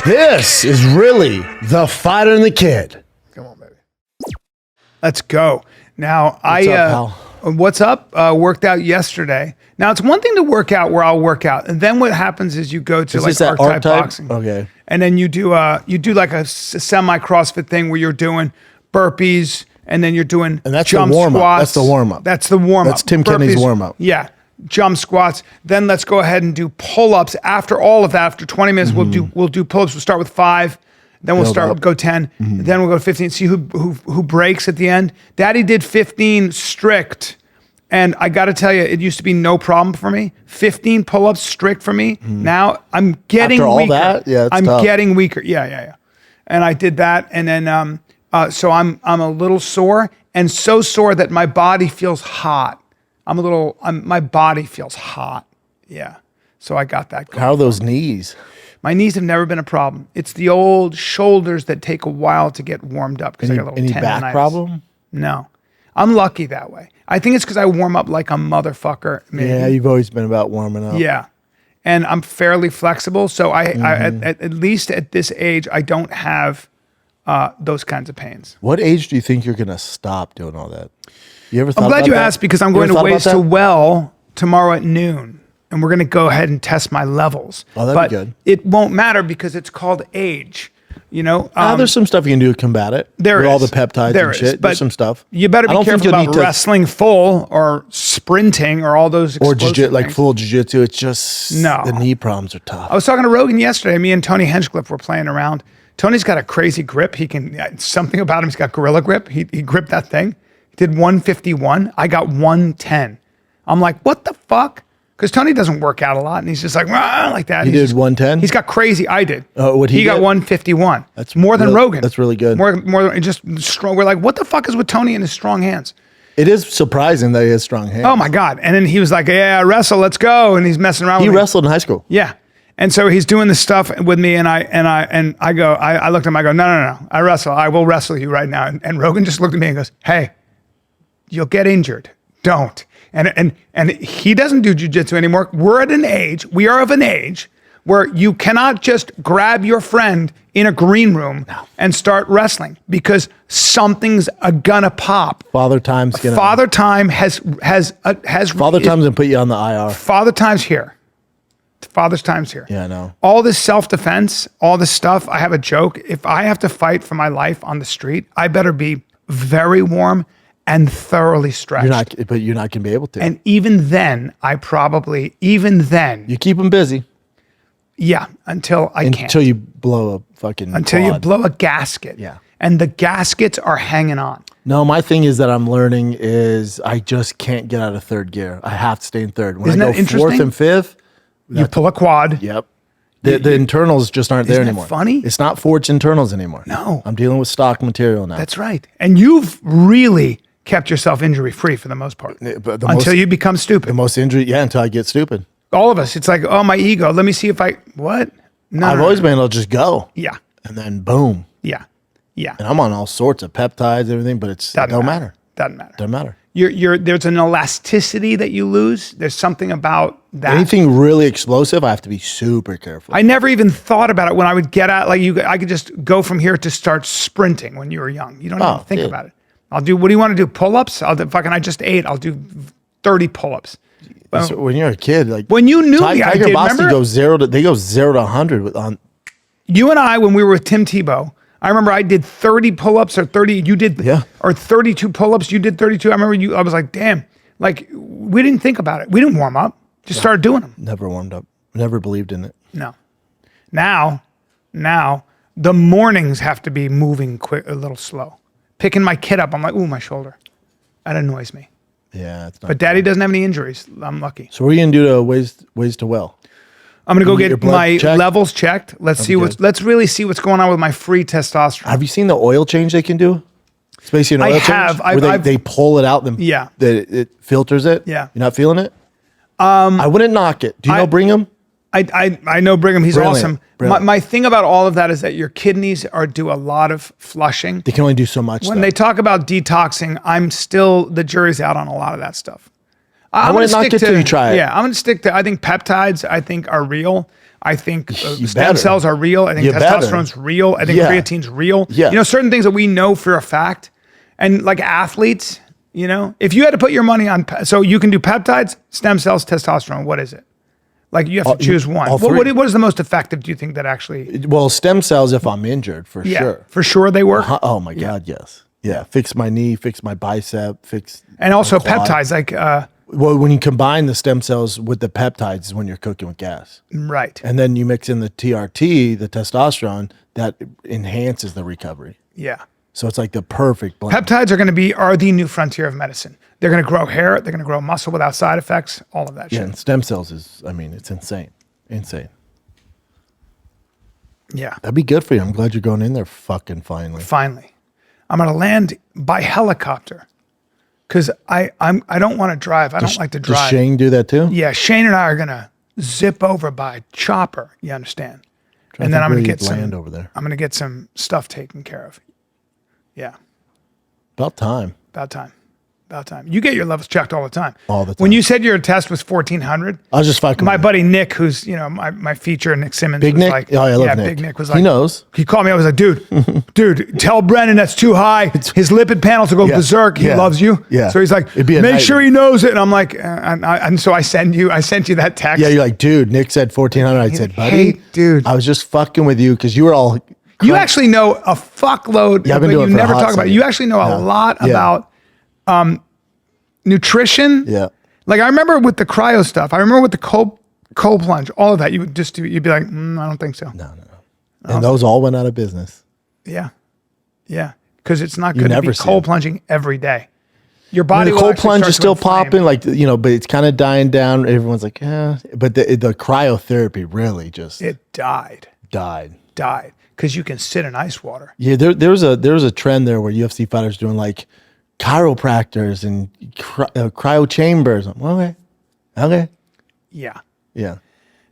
This is really the Fighter and the Kid. Come on, baby. Let's go. Now, What's up, pal? Worked out yesterday. Now, it's one thing to work out where I'll work out, and then what happens is you go to like archetype boxing. Okay. And then you do like a semi CrossFit thing where you're doing burpees, and then you're doing jump squats. That's the warm up. That's the warm up. That's Tim Kenny's warm up. Yeah. Jump squats. Then let's go ahead and do pull-ups. After all of that, after 20 minutes, we'll do pull-ups. We'll start with 5. Then we'll go 10. Then we'll go 15. See who breaks at the end. Daddy did 15 strict. And I got to tell you, it used to be no problem for me. 15 pull-ups strict for me. Now I'm getting After all weaker. that? Yeah, it's I'm tough. getting weaker. Yeah. And I did that, and then so I'm a little sore, and so sore that my body feels hot. My body feels hot. Yeah. So I got that going. How are those knees? My knees have never been a problem. It's the old shoulders that take a while to get warmed up because I got a little tendonitis. Any back problem? No. I'm lucky that way. I think it's because I warm up like a motherfucker. Maybe. Yeah, you've always been about warming up. Yeah. And I'm fairly flexible. So I at least at this age, I don't have those kinds of pains. What age do you think you're going to stop doing all that? You ever thought I'm glad about you that? asked because I'm going to Ways to Well tomorrow at noon. And we're going to go ahead and test my levels. Oh, that'd be good. It won't matter because it's called age. You know, there's some stuff you can do to combat it. There is all the peptides and shit. There's some stuff. You better be careful about wrestling full or sprinting or all those explosive like things. full jiu-jitsu. It's just the knee problems are tough. I was talking to Rogan yesterday. Me and Tony Hinchcliffe were playing around. Tony's got a crazy grip. He can something about him. He's got gorilla grip. He gripped that thing. He did 151. I got 110. I'm like, what the fuck? Because Tony doesn't work out a lot, and he's just like that. He did 110. He's got crazy. I did. What he got 151. That's more than Rogan. That's really good. More than just strong. We're like, what the fuck is with Tony and his strong hands? It is surprising that he has strong hands. Oh my god! And then he was like, "Yeah, wrestle, let's go," and he's messing around. He wrestled in high school. Yeah, and so he's doing this stuff with me, and I looked at him. I go, no, I wrestle. I will wrestle you right now. And Rogan just looked at me and goes, "Hey, you'll get injured. Don't." And he doesn't do jiu-jitsu anymore. We are of an age where you cannot just grab your friend in a green room and start wrestling because something's gonna pop. Father Time's gonna. Father Time has. Father Time's gonna put you on the IR. Father Time's here. Father's Time's here. Yeah, I know. All this self-defense, all this stuff. I have a joke. If I have to fight for my life on the street, I better be very warm and thoroughly stretched. But you're not gonna be able to. And even then, you keep them busy. Yeah, until I can't. Until you blow a fucking. You blow a gasket. Yeah. And the gaskets are hanging on. No, my thing is that I'm learning is I just can't get out of third gear. I have to stay in third. When Isn't I that go interesting? fourth and fifth, You pull a quad. Yep. The internals just aren't there Isn't that anymore. funny? It's not forged internals anymore. No. I'm dealing with stock material now. That's right. And you've really kept yourself injury-free for the most part. Until you become stupid. The most injury, until I get stupid. All of us. It's like, oh, my ego. Let me see if what? No. I've always been able to just go. Yeah. And then boom. Yeah. Yeah. And I'm on all sorts of peptides, everything, but it don't matter. Doesn't matter. Doesn't matter. There's an elasticity that you lose. There's something about that. Anything really explosive, I have to be super careful. I never even thought about it when I would get out. I could just go from here to start sprinting when you were young. You don't even think about it. What do you want to do? Pull-ups? I just ate. I'll do 30 pull-ups. So when you're a kid, when you knew me, I did. Remember? They go 0 to 100 on. You and I, when we were with Tim Tebow, I remember I did 30 pull-ups or 30. You did, or 32 pull-ups. You did 32. I remember I was like, damn. We didn't think about it. We didn't warm up. Just started doing them. Never warmed up. Never believed in it. No. Now, the mornings have to be moving quick, a little slow. Picking my kid up, I'm like, ooh, my shoulder. That annoys me. Yeah, it's not. But Daddy doesn't have any injuries. I'm lucky. So what are you gonna do to ways to well? I'm gonna go get my levels checked. Let's really see what's going on with my free testosterone. Have you seen the oil change they can do? It's basically an oil change where they pull it out and it filters it. Yeah. You're not feeling it? I wouldn't knock it. Do you know Brigham? I know Brigham. He's awesome. Brilliant. My thing about all of that is that your kidneys do a lot of flushing. They can only do so much. When they talk about detoxing, I'm still, the jury's out on a lot of that stuff. I want to not get till you try it. Yeah, I'm going to stick to, I think peptides, I think are real. I think stem cells are real. I think testosterone's real. I think creatine's real. Yeah. You know, certain things that we know for a fact. And like athletes, you know, if you had to put your money on, so you can do peptides, stem cells, testosterone, what is it? Like you have to choose one. What is the most effective, do you think that actually? Well, stem cells if I'm injured, for sure. For sure they work? Oh my God, yes. Yeah, fix my knee, fix my bicep, fix and also peptides, like... well, when you combine the stem cells with the peptides is when you're cooking with gas. Right. And then you mix in the TRT, the testosterone, that enhances the recovery. Yeah. So it's like the perfect blend. Peptides are the new frontier of medicine. They're going to grow hair. They're going to grow muscle without side effects. All of that shit. Yeah, and stem cells is, I mean, it's insane. Insane. Yeah. That'd be good for you. I'm glad you're going in there fucking finally. Finally. I'm going to land by helicopter because I don't want to drive. I don't like to drive. Does Shane do that too? Yeah, Shane and I are going to zip over by chopper. You understand? And then I'm going to get land over there. I'm going to get some stuff taken care of. Yeah. About time. About time. About time. You get your levels checked all the time. All the time. When you said your test was 1400, I was just fucking. My buddy Nick, who's, you know, my feature, Nick Simmons, Big was Nick? like, Oh, I love Nick. Big Nick was like, he knows. He called me. I was like, dude, tell Brendan that's too high. His lipid panels will go berserk. He loves you. Yeah. So he's like, make sure he knows it. And I'm like, and so I sent you that text. Yeah, you're like, dude, Nick said 1400. I said, buddy, hey, dude, I was just fucking with you because you were all. You actually know a fuckload, yeah, but you never talk about it. You actually know a lot about nutrition. Yeah. Like I remember with the cryo stuff. I remember with the cold plunge, all of that. You'd be like, I don't think so. No. And those all went out of business. Yeah. Yeah. Because it's not good to be cold plunging every day. Your body the cold plunge is still popping, like, you know, but it's kind of dying down. Everyone's like, yeah. But the cryotherapy really just. It died. Because you can sit in ice water. Yeah, there was a trend there where UFC fighters doing like chiropractors and cryo chambers. Okay. Yeah.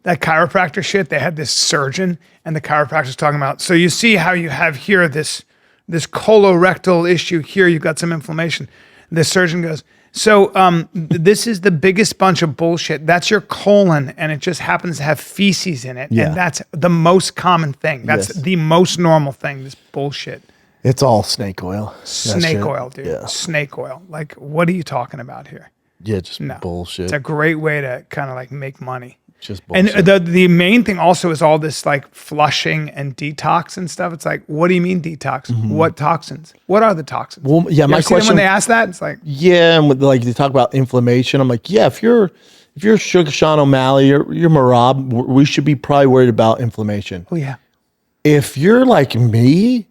That chiropractor shit, they had this surgeon and the chiropractor's talking about, so you see how you have here this colorectal issue here, you've got some inflammation. The surgeon goes, so this is the biggest bunch of bullshit. That's your colon, and it just happens to have feces in it. Yeah. And that's the most common thing. That's the most normal thing, this bullshit. It's all snake oil. Snake oil, dude. Yeah. Snake oil. Like, what are you talking about here? Yeah, just bullshit. It's a great way to kind of like make money. Just bullshit. And the main thing also is all this like flushing and detox and stuff. It's like, what do you mean detox? Mm-hmm. What toxins? What are the toxins? Well, yeah, my question when they ask that, it's like, yeah, and with, like they talk about inflammation. I'm like, yeah, if you're Sugar Sean O'Malley, you're Marab, we should be probably worried about inflammation. Oh yeah. If you're like me,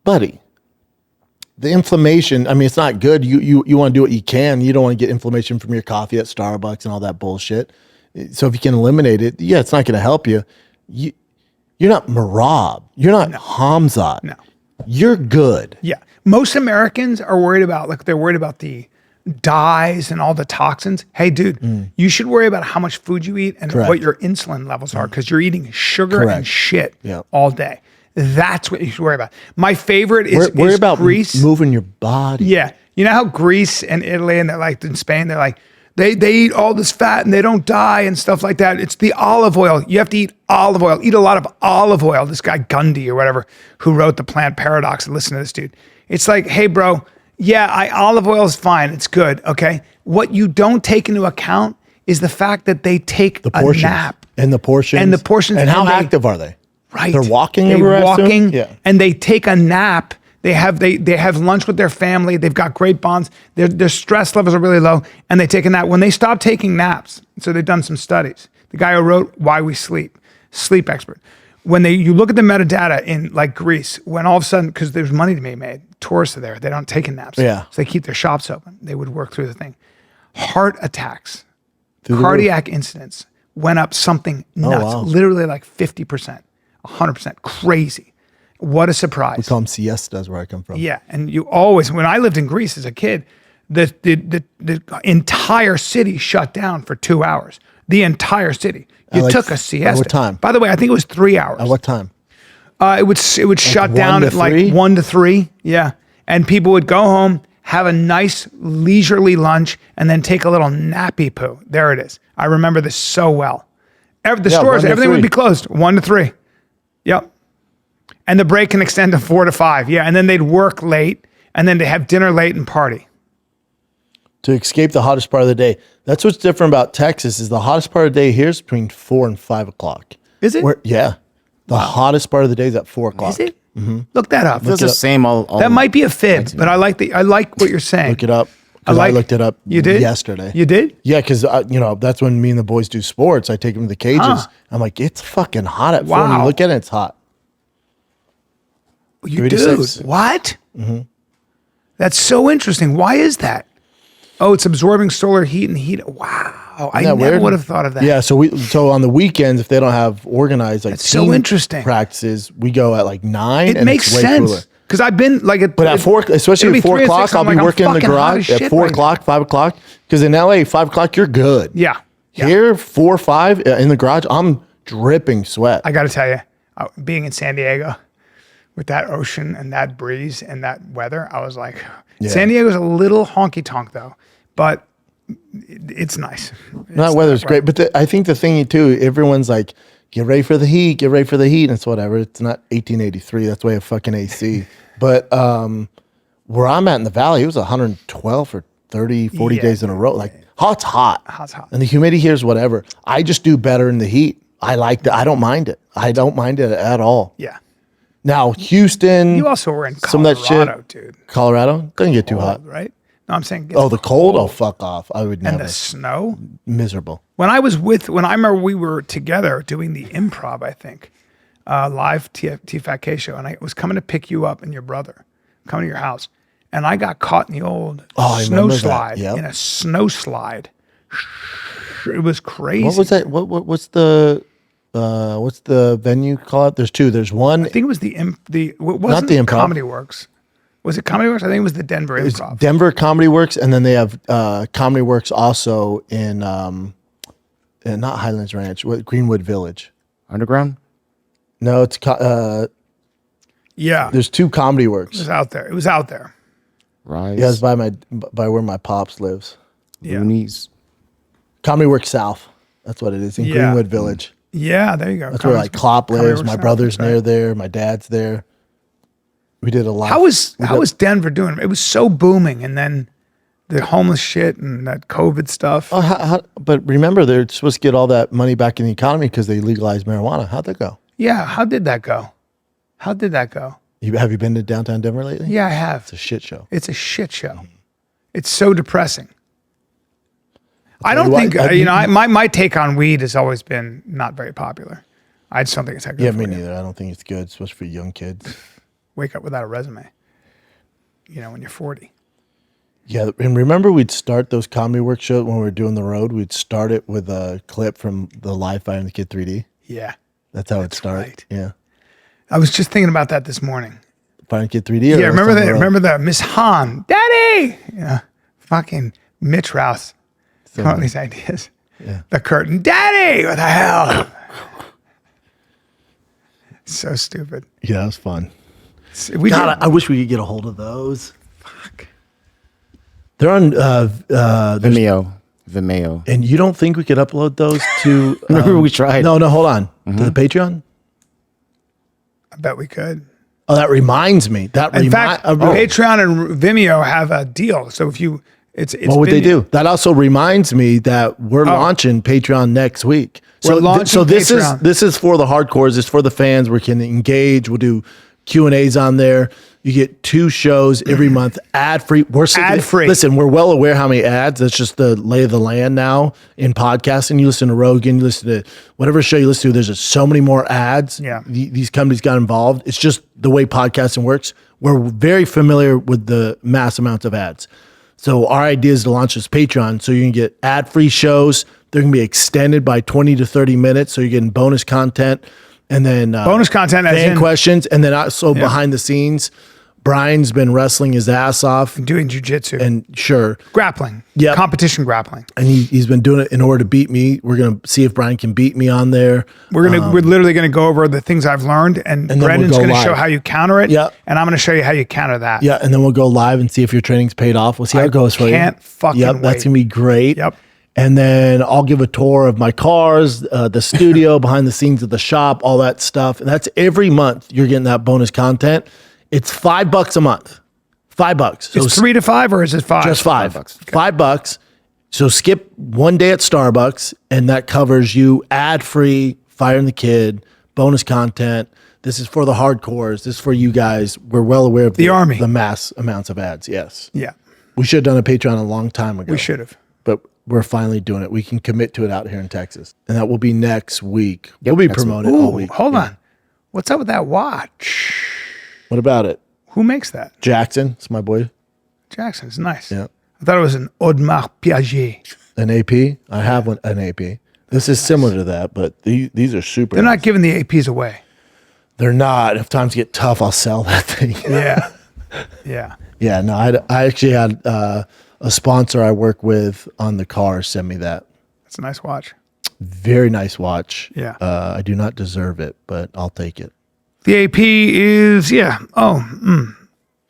buddy, the inflammation, I mean, it's not good. You want to do what you can. You don't want to get inflammation from your coffee at Starbucks and all that bullshit. So if you can eliminate it, yeah, it's not going to help you. You're not Marab. You're not Hamzat. No. You're good. Yeah. Most Americans are worried about, like, they're worried about the dyes and all the toxins. Hey, dude, you should worry about how much food you eat and what your insulin levels are, because you're eating sugar and shit all day. That's what you should worry about. My favorite is worry about Greece. Moving your body. Yeah. You know how Greece and Italy and they're like in Spain, they're like, they eat all this fat and they don't die and stuff like that. It's the olive oil. You have to eat olive oil. Eat a lot of olive oil. This guy Gundy or whatever who wrote The Plant Paradox, listen to this dude. It's like, hey, bro, yeah, olive oil is fine. It's good, okay? What you don't take into account is the fact that they take a nap. And the portions. And how active are they? Right. They're walking everywhere. And they take a nap. They have lunch with their family. They've got great bonds. Their stress levels are really low, and they take a nap. When they stop taking naps, so they've done some studies. The guy who wrote Why We Sleep, sleep expert. When you look at the metadata in like Greece, when all of a sudden, because there's money to be made, tourists are there, they don't take naps. Yeah. So they keep their shops open. They would work through the thing. Heart attacks, cardiac incidents went up something nuts, literally like 50%, 100%, crazy. What a surprise. We call them siestas where I come from. Yeah. And you always, when I lived in Greece as a kid, the entire city shut down for 2 hours. The entire city. You took a siesta. At what time? By the way, I think it was 3 hours. At what time? It would shut down at like 1 to 3. Yeah. And people would go home, have a nice leisurely lunch, and then take a little nappy poo. There it is. I remember this so well. The stores, everything would be closed 1 to 3. Yep. And the break can extend to 4 to 5. Yeah. And then they'd work late, and then they have dinner late and party. To escape the hottest part of the day. That's what's different about Texas is the hottest part of the day here is between 4 and 5 o'clock. Is it? Yeah. The hottest part of the day is at 4 o'clock. Is it? Mm-hmm. Look that up. It's the same all that might be a fib, but I like what you're saying. Look it up. I looked it up yesterday. You did? Yeah, because that's when me and the boys do sports. I take them to the cages. I'm like, it's fucking hot at 4. And you look at it, it's hot. You do? What? Mm-hmm. That's so interesting. Why is that? Oh, it's absorbing solar heat and heat. Wow. I never would have thought of that. Yeah, so on the weekends, if they don't have organized like so interesting practices, we go at like 9. It makes sense. Because I've been like but at 4, especially at 4 o'clock, I'll be working in the garage at 4 o'clock, 5 o'clock. Because in LA, 5 o'clock, you're good. Yeah. Here, 4 or 5 in the garage, I'm dripping sweat. I got to tell you, being in San Diego with that ocean and that breeze and that weather, I was like, San Diego's a little honky tonk though, but it's nice. That weather's great. But I think the thing too, everyone's like, get ready for the heat, get ready for the heat. And it's whatever. It's not 1883. That's way of fucking AC. But where I'm at in the valley, it was 112 for 30, 40 days in a row. Like hot's hot. Hot's hot. And the humidity here is whatever. I just do better in the heat. I like that. I don't mind it. I don't mind it at all. Yeah. Now, Houston. You also were in Colorado, some of that shit, dude. Colorado? Doesn't get too hot. Right? No, I'm saying. The cold? Oh, fuck off. I would never. And the snow? Miserable. When I remember we were together doing the improv, I think, live TFATK show, and I was coming to pick you up and your brother, coming to your house, and I got caught in the old snow slide, in a snow slide. It was crazy. What was that? What's the venue called? There's 2. There's one. I think it was not the Improv. Comedy Works. Was it Comedy Works? I think it was the Denver Improv. It's Denver Comedy Works, and then they have Comedy Works also in not Highlands Ranch, Greenwood Village. Underground? No, it's yeah. There's 2 Comedy Works. It was out there. Rise. Yeah, it's by where my pops lives. Loonies. Comedy Works South. That's what it is in Greenwood Village. Yeah, there you go. That's where like Klopp lives. My brother's near there. My dad's there. We did a lot. How was Denver doing? It was so booming, and then the homeless shit and that COVID stuff. But remember, they're supposed to get all that money back in the economy because they legalized marijuana. How'd that go? Yeah, how did that go? Have you been to downtown Denver lately? Yeah, I have. It's a shit show. It's a shit show. It's so depressing. I don't think, my take on weed has always been not very popular. I just don't think it's that good. Yeah, me neither. I don't think it's good, especially for young kids. Wake up without a resume, when you're 40. Yeah, and remember we'd start those comedy work shows when we were doing the road. We'd start it with a clip from the live Fighting the Kid 3D. Yeah. That's how it started. Right. Yeah. I was just thinking about that this morning. Fighting Kid 3D? Yeah, remember the Miss Han, Daddy! Yeah, fucking Mitch Rouse. Come up with these ideas. Yeah. The curtain, Daddy! What the hell? So stupid. Yeah, that was fun. I wish we could get a hold of those. Fuck. They're on Vimeo. And you don't think we could upload those to... Remember we tried. No, hold on. To the Patreon? I bet we could. Oh, that reminds me. In fact, Patreon and Vimeo have a deal. So if you... What would they do? That also reminds me that we're launching Patreon next week. So this is for the hardcores. It's for the fans. We can engage. We'll do Q&As on there. You get 2 shows every month, ad-free. Ad-free. Listen, we're well aware how many ads. That's just the lay of the land now in podcasting. You listen to Rogan, you listen to whatever show you listen to, there's just so many more ads. Yeah. These companies got involved. It's just the way podcasting works. We're very familiar with the mass amounts of ads. So our idea is to launch this Patreon so you can get ad-free shows. They're going to be extended by 20 to 30 minutes. So you're getting bonus content and then bonus content, fan questions, and then also behind the scenes Brian's been wrestling his ass off Doing jujitsu. and grappling. Yep. Competition grappling. and he's been doing it in order to beat me. We're gonna see if Brian can beat me on there. We're literally gonna go over the things I've learned, and then we'll Brendan's go gonna show live. how you counter it. Yep. And I'm gonna show you how you counter that. Yeah, and then we'll go live and see if your training's paid off. We'll see how it goes for you. Can't fucking Yep, that's wait. gonna be great. Yep. And then I'll give a tour of my cars, the studio, behind the scenes of the shop, all that stuff. And that's every month you're getting that bonus content. It's $5 a month. $5. So It's 3 to 5, or is it 5? just $5. $5. $5. So skip one day at Starbucks, and that covers you ad-free, firing the kid, bonus content. This is for the hardcores. This is for you guys. We're well aware of The Army. the mass amounts of ads. Yes. Yeah, We should have done a Patreon a long time ago. we should have. But we're finally doing it. We can commit to it out here in Texas. And that will be next week. We'll be next promoting it all week. Hold on. What's up with that watch? What about it? Who makes that? Jackson. It's my boy. Jackson. It's nice. Yeah. I thought it was an Audemars Piaget. An AP. I have an AP. This is similar to that, but these are super. They're not giving the APs away. They're not. If times get tough, I'll sell that thing. Yeah. Yeah. Yeah, no, I actually had a sponsor I work with on the car send me that. It's a nice watch. Very nice watch. Yeah. I do not deserve it, but I'll take it. The AP is, yeah. Oh,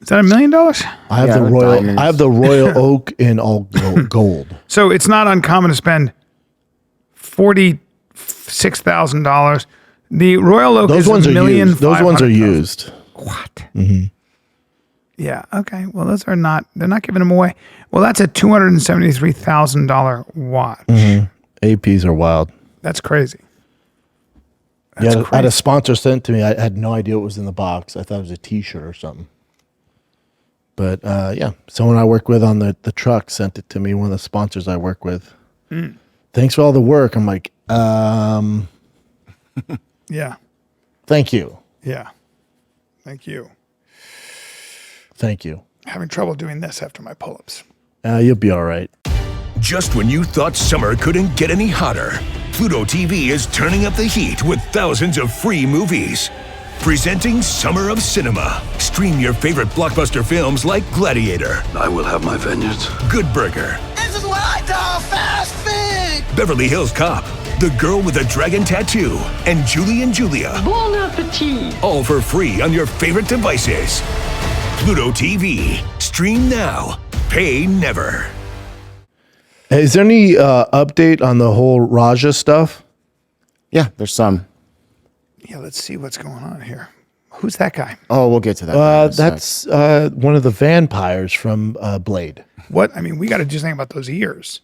is that $1 million? I have Yeah, the with royal. diamonds. I have the royal oak in all gold. So it's not uncommon to spend $46,000. The Royal Oak Those is ones are $1,500,000. used. Those ones are used. What? Yeah. Okay. Well, they're not giving them away. Well, that's a $273,000 watch. APs are wild. That's crazy. Yeah, I had a sponsor sent to me. I had no idea what was in the box. I thought it was a T-shirt or something. But yeah, someone I work with on the truck sent it to me. One of the sponsors I work with. Thanks for all the work. I'm like, Yeah. thank you. Yeah. Thank you. Thank you. Having trouble doing this after my pull-ups. You'll be all right. Just when you thought summer couldn't get any hotter, Pluto TV is turning up the heat with thousands of free movies. Presenting Summer of Cinema. Stream your favorite blockbuster films like Gladiator, I will have my vengeance. Good Burger, This is what I call fast food. Beverly Hills Cop, The Girl with a Dragon Tattoo, and Julie and Julia. Bon appetit. All for free on your favorite devices. Pluto TV. Stream now. Pay never. Hey, is there any update on the whole Raja stuff? Yeah, there's some. Yeah, let's see what's going on here. Who's that guy? Oh, we'll get to that. in a sec. That's one of the vampires from Blade. What? I mean, we got to just think about those ears.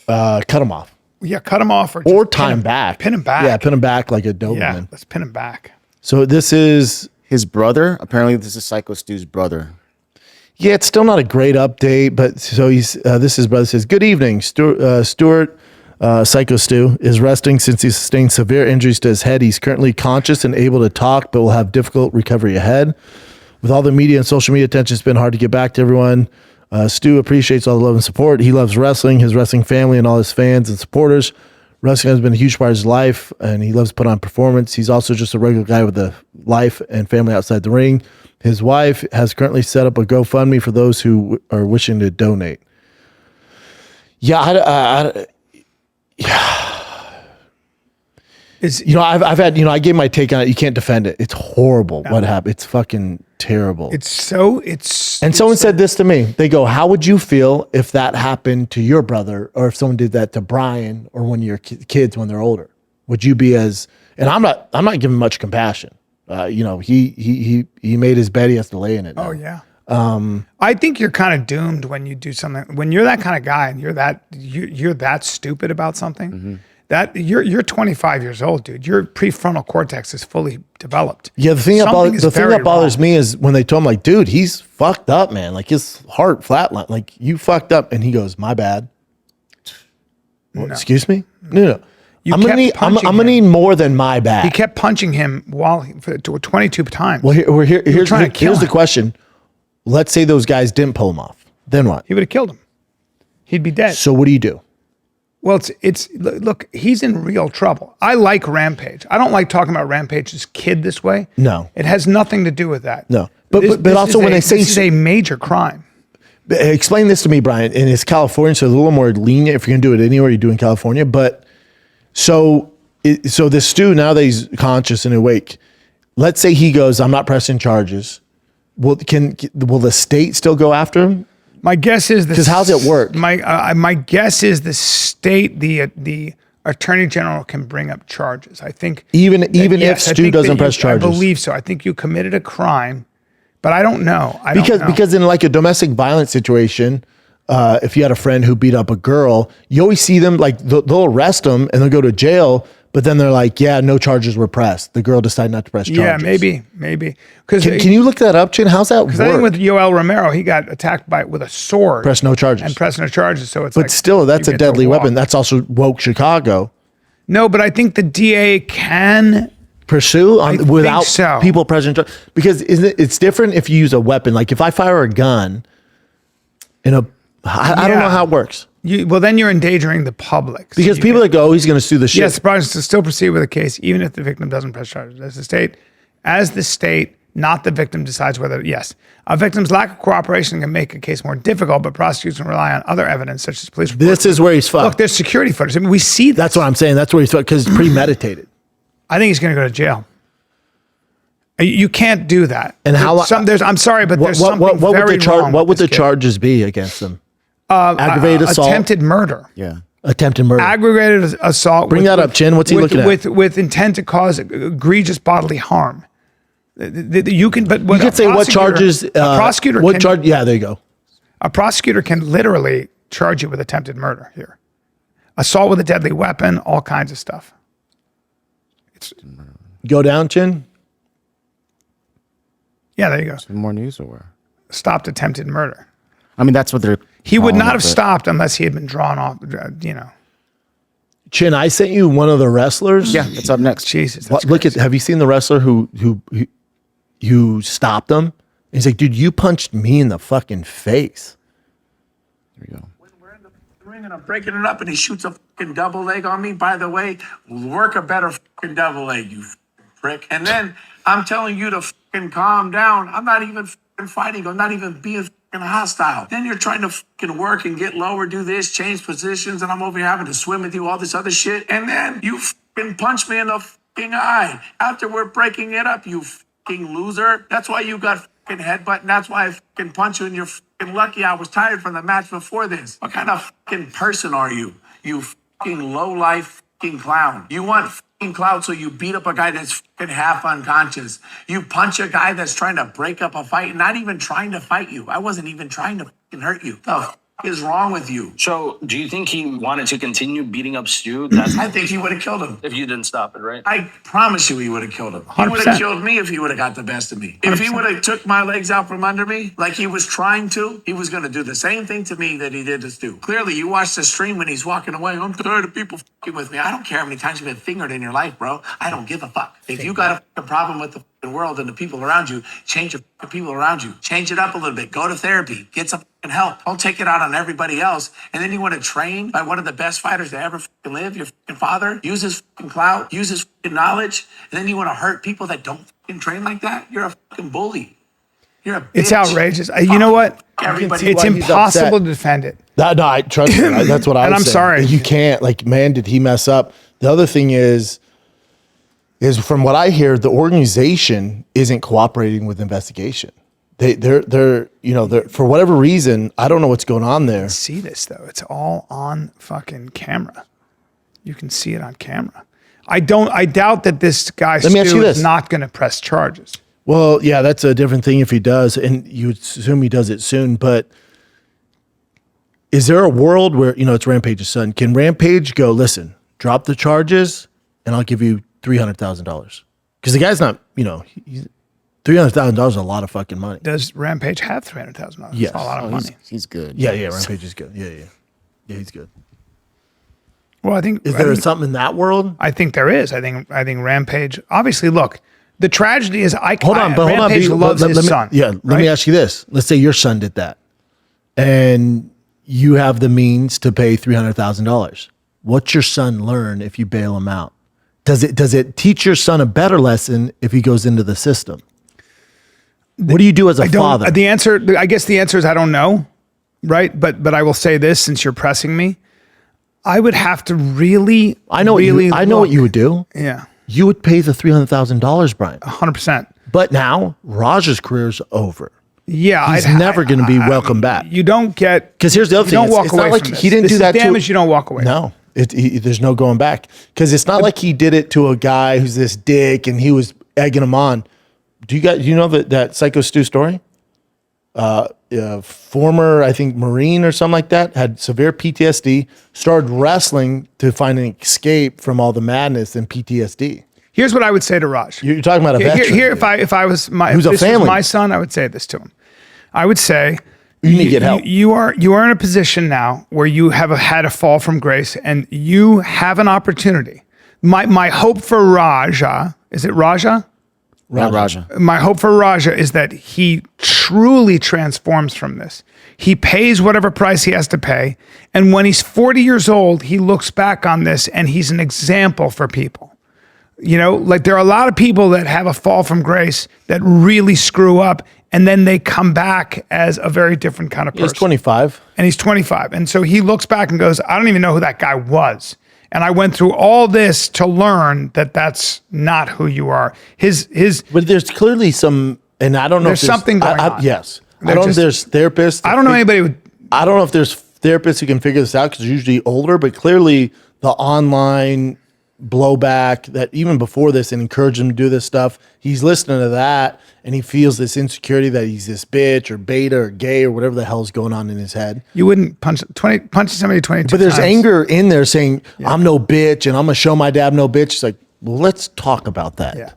Cut him off. Yeah, cut him off or Or just tie pin him back. Pin him back. Yeah, pin him back like a Doberman. Yeah, let's pin him back. So this is, His brother, apparently this is Syko Stu's brother. yeah, it's still not a great update, but so his brother says, good evening, Stuart, Syko Stu is resting since he sustained severe injuries to his head. He's currently conscious and able to talk, but will have difficult recovery ahead. With all the media and social media attention, it's been hard to get back to everyone. Stu appreciates all the love and support. He loves wrestling, his wrestling family, and all his fans and supporters. Wrestling has been a huge part of his life, and he loves to put on performance. He's also just a regular guy with a life and family outside the ring. His wife has currently set up a GoFundMe for those who are wishing to donate. Yeah, I've had, I gave my take on it. You can't defend it. It's horrible what happened. It's fucking terrible. And Someone said this to me. They go, how would you feel if that happened to your brother, or if someone did that to Brian or one of your kids when they're older? Would you be as, and I'm not giving much compassion. He made his bed, he has to lay in it now. Oh yeah. I think you're kind of doomed when you do something. When you're that kind of guy and you're that stupid about something. That you're 25 years old, dude. Your prefrontal cortex is fully developed. Yeah, the thing Something is that very bothers wrong. me is when they told him, like, dude, he's fucked up, man. Like, his heart flatlined. Like, you fucked up, and he goes, my bad. Well, excuse me? No. You I'm gonna kept need. I'm punching gonna him. need more than my bad. He kept punching him for 22 times. Well, here's trying to kill here's the him. question. Let's say those guys didn't pull him off. Then what? He would have killed him. He'd be dead. So what do you do? Well, look, he's in real trouble. I like Rampage. I don't like talking about Rampage's kid this way. No. It has nothing to do with that. No. But also when they say this is a major crime. explain this to me, Brian. And it's California, so it's a little more lenient. If you're gonna do it anywhere, you do in California. But so this Stu, now that he's conscious and awake, let's say he goes, I'm not pressing charges. Will the state still go after him? My guess is because how's it work? My guess is the state, the attorney general can bring up charges. I think even if Stu doesn't press charges, I believe so. I think you committed a crime, but I don't know. Because in like a domestic violence situation, if you had a friend who beat up a girl, you always see them like they'll arrest them and they'll go to jail. But then they're like, yeah, no charges were pressed. The girl decided not to press charges. Yeah, maybe. Can you look that up, Chin? How's that work? Because I think with Yoel Romero, he got attacked with a sword. Press no charges. And press no charges. So it's but still, that's a deadly weapon. That's also woke Chicago. No, but I think the DA can pursue without people pressing charges. Because it's different if you use a weapon. Like if I fire a gun I don't know how it works. Well, then you're endangering the public. Because people that go, he's going to sue the shit. Yes, the project to still proceed with the case, even if the victim doesn't press charges. As the state, not the victim, decides whether, yes. A victim's lack of cooperation can make a case more difficult, but prosecutors can rely on other evidence, such as police reports. This is where he's fucked. Look, there's security footage. I mean, we see this. That's what I'm saying. That's where he's fucked, because it's premeditated. I think he's going to go to jail. You can't do that. And I'm sorry, but there's something very wrong. What would the charges be against him? Aggravated assault, attempted murder. Yeah, attempted murder, aggravated assault. Bring that up, Chin. What's he looking at? With intent to cause egregious bodily harm. You can, but you could say what charges. A prosecutor. What charge? Yeah, there you go. A prosecutor can literally charge you with attempted murder here, assault with a deadly weapon, all kinds of stuff. Go down, Chin. Yeah, there you go. Some more news or where? Stopped attempted murder. I mean, that's what they're. He would not have stopped unless he had been drawn off. Chin, I sent you one of the wrestlers. Yeah, that's up next. Jesus, look at. Have you seen the wrestler who stopped him? He's like, dude, you punched me in the fucking face. There you go. When we're in the ring and I'm breaking it up and he shoots a fucking double leg on me. By the way, work a better fucking double leg, you prick. And then I'm telling you to fucking calm down. I'm not even fucking fighting. I'm not even being hostile. Then you're trying to fucking work and get lower, do this, change positions, and I'm over here having to swim with you, all this other shit. And then you fucking punch me in the fucking eye. After we're breaking it up, you fucking loser. That's why you got fucking headbutt, and that's why I fucking punch you, and you're fucking lucky I was tired from the match before this. What kind of fucking person are you? You fucking low-life fucking clown. You want fucking clout, so you beat up a guy that's fucking half unconscious. You punch a guy that's trying to break up a fight, not even trying to fight you. I wasn't even trying to fucking hurt you. The fuck is wrong with you? So, do you think he wanted to continue beating up Stu? I think he would have killed him. If you didn't stop it, right? I promise you he would have killed him. He would have killed me if he would have got the best of me. 100%. If he would have took my legs out from under me like he was trying to, he was going to do the same thing to me that he did to Stu. Clearly, you watched the stream when he's walking away. I'm tired of people fucking with me. I don't care how many times you've been fingered in your life, bro. I don't give a fuck. If you got a fucking problem with the fucking world and the people around you, change the fucking people around you. Change it up a little bit. Go to therapy. Get some fucking help. Don't take it out on everybody else. And then you want to train by one of the best fighters to ever fucking live, your fucking father, use his fucking clout, use his fucking knowledge, and then you want to hurt people that don't fucking train like that? You're a fucking bully. You're a bitch. It's outrageous. You know what? It's impossible to defend it. No, I trust you. That's what I was And I'm saying. sorry. You can't. Like, man, did he mess up? The other thing is from what I hear, the organization isn't cooperating with investigation. They're for whatever reason, I don't know what's going on there. See this though. It's all on fucking camera. You can see it on camera. I doubt that this guy Stu is not going to press charges. Well, yeah, that's a different thing if he does, and you would assume he does it soon, but is there a world where, it's Rampage's son? Can Rampage go, listen, drop the charges and I'll give you $300,000? Because the guy's not, $300,000 is a lot of fucking money. Does Rampage have $300,000? Yes. That's a lot of money. He's good. Yeah, Rampage is good. Yeah, he's good. Well, I think is there something in that world? I think there is. I think Rampage. Obviously, look, the tragedy is Rampage loves his son. Yeah, let me ask you this. Let's say your son did that, and you have the means to pay $300,000. What's your son learn if you bail him out? Does it teach your son a better lesson if he goes into the system? What do you do as a father? I guess the answer is I don't know, right? But I will say this, since you're pressing me, I would have to really. I know what you would do. Yeah, you would pay the $300,000, Bryan. 100%. But now Raj's career's over. Yeah, he's never going to be welcome back. You don't get, because here's the other thing. You don't walk away not like from this. He didn't this do that. Damage. You don't walk away. No, there's no going back. Because it's not like he did it to a guy who's this dick and he was egging him on. Do you know that Syko Stu story? Former, I think, Marine or something like that, had severe PTSD, started wrestling to find an escape from all the madness and PTSD. Here's what I would say to Raj. You're talking about a veteran. Here, if I was who's if a this family. was my son, I would say this to him. I would say, you need to get help. You are in a position now where you have had a fall from grace, and you have an opportunity. My hope for Raja, is it Raja? Raja. My hope for Raja is that he truly transforms from this. He pays whatever price he has to pay, and when he's 40 years old, he looks back on this and he's an example for people. You know, like there are a lot of people that have a fall from grace that really screw up, and then they come back as a very different kind of person. He's 25. And he's 25. And so he looks back and goes, I don't even know who that guy was. And I went through all this to learn that that's not who you are. But there's clearly some, and I don't know there's if something going on. Yes. I don't know if there's therapists. I don't know anybody. I don't know if there's therapists who can figure this out because they're usually older, but clearly the online blowback that even before this and encourage him to do this stuff, he's listening to that and he feels this insecurity that he's this bitch or beta or gay or whatever the hell's going on in his head. You wouldn't punch somebody 22 But there's times. anger in there saying, I'm no bitch and I'm going to show my dad no bitch. It's like, well, let's talk about that. Yeah.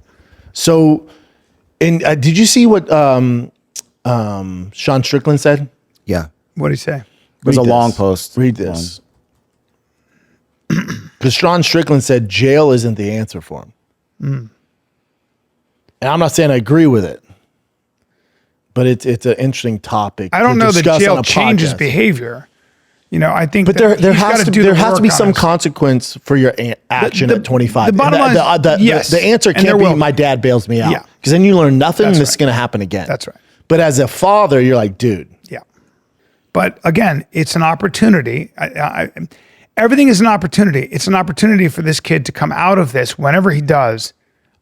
So, and did you see what Sean Strickland said? Yeah. What did he say? It was Read a long this. post. Read this. Because Sean Strickland said jail isn't the answer for him. And I'm not saying I agree with it, but it's an interesting topic. I don't know that discuss on jail a changes podcast. behavior. You know, I think But that there he's has gotta to do there the has to work be on some his- consequence for your action The- at 25. the bottom And line is, yes, the answer and there can't be will be. my dad bails me out. Yeah. Because then you learn nothing That's and it's right. going to happen again. That's right. But as a father, you're like, dude. Yeah. But again, it's an opportunity. Everything is an opportunity. It's an opportunity for this kid to come out of this, whenever he does,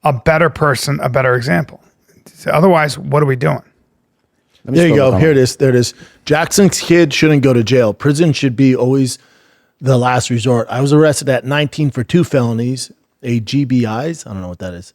a better person, a better example. Otherwise, what are we doing? There you go. Here it is. There it is. Jackson's kid shouldn't go to jail. Prison should be always the last resort. I was arrested at 19 for 2 felonies, GBIs. I don't know what that is.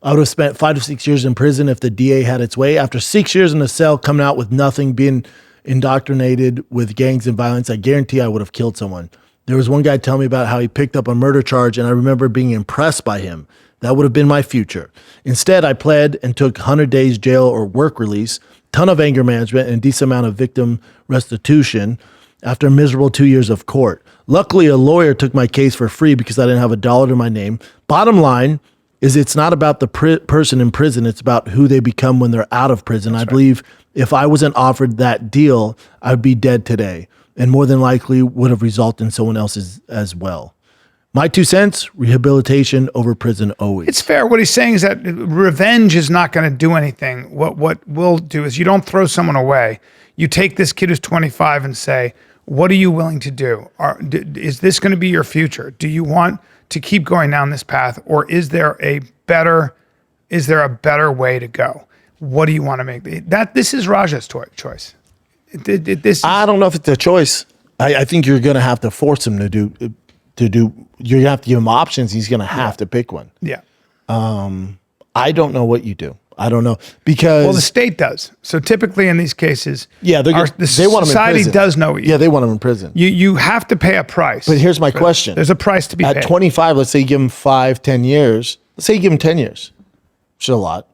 I would have spent 5 to 6 years in prison if the DA had its way. After 6 years in a cell, coming out with nothing, being indoctrinated with gangs and violence, I guarantee I would have killed someone. There was one guy telling me about how he picked up a murder charge, and I remember being impressed by him. That would have been my future. Instead, I pled and took 100 days jail or work release, ton of anger management, and a decent amount of victim restitution after a miserable 2 years of court. Luckily, a lawyer took my case for free because I didn't have a dollar to my name. Bottom line is it's not about the person in prison. It's about who they become when they're out of prison. I believe if I wasn't offered that deal, I would be dead today and more than likely would have resulted in someone else's as well. My 2 cents, rehabilitation over prison always. It's fair. What he's saying is that revenge is not going to do anything. What will do is you don't throw someone away. You take this kid who's 25 and say, what are you willing to do? Is this going to be your future? Do you want to keep going down this path, or is there a better way to go? What do you want to make? This is Raja's choice. I don't know if it's a choice. I think you're going to have to force him to do. You're going to have to give him options. He's going to have to pick one. Yeah. I don't know what you do. I don't know because the state does. So typically in these cases, yeah, they want him in society prison. does know what you do. Yeah, they want him in prison. You have to pay a price. But here's my question: there's a price to be paid. At 25, let's say you give him 5, 10 years. Let's say you give him 10 years, which is a lot.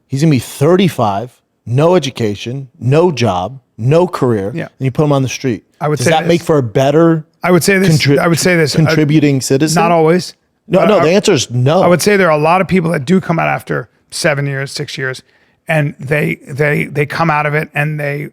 He's gonna be 35, no education, no job, no career. Yeah. And you put him on the street. Does that make for a better? I would say this. Contributing citizen. Not always. No. The answer is no. I would say there are a lot of people that do come out after 7 years, 6 years, and they come out of it and they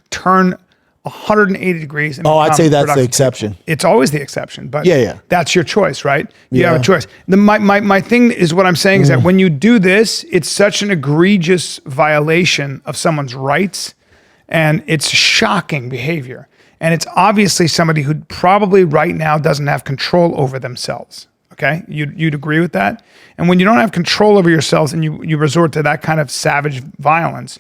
turn 180 degrees. And Oh, I'd become say that's the productive exception. people. It's always the exception, but Yeah. that's your choice, right? You have Yeah. a choice. My thing is what I'm saying is that when you do this, it's such an egregious violation of someone's rights, and it's shocking behavior. And it's obviously somebody who probably right now doesn't have control over themselves. Okay, you'd agree with that? And when you don't have control over yourselves and you resort to that kind of savage violence,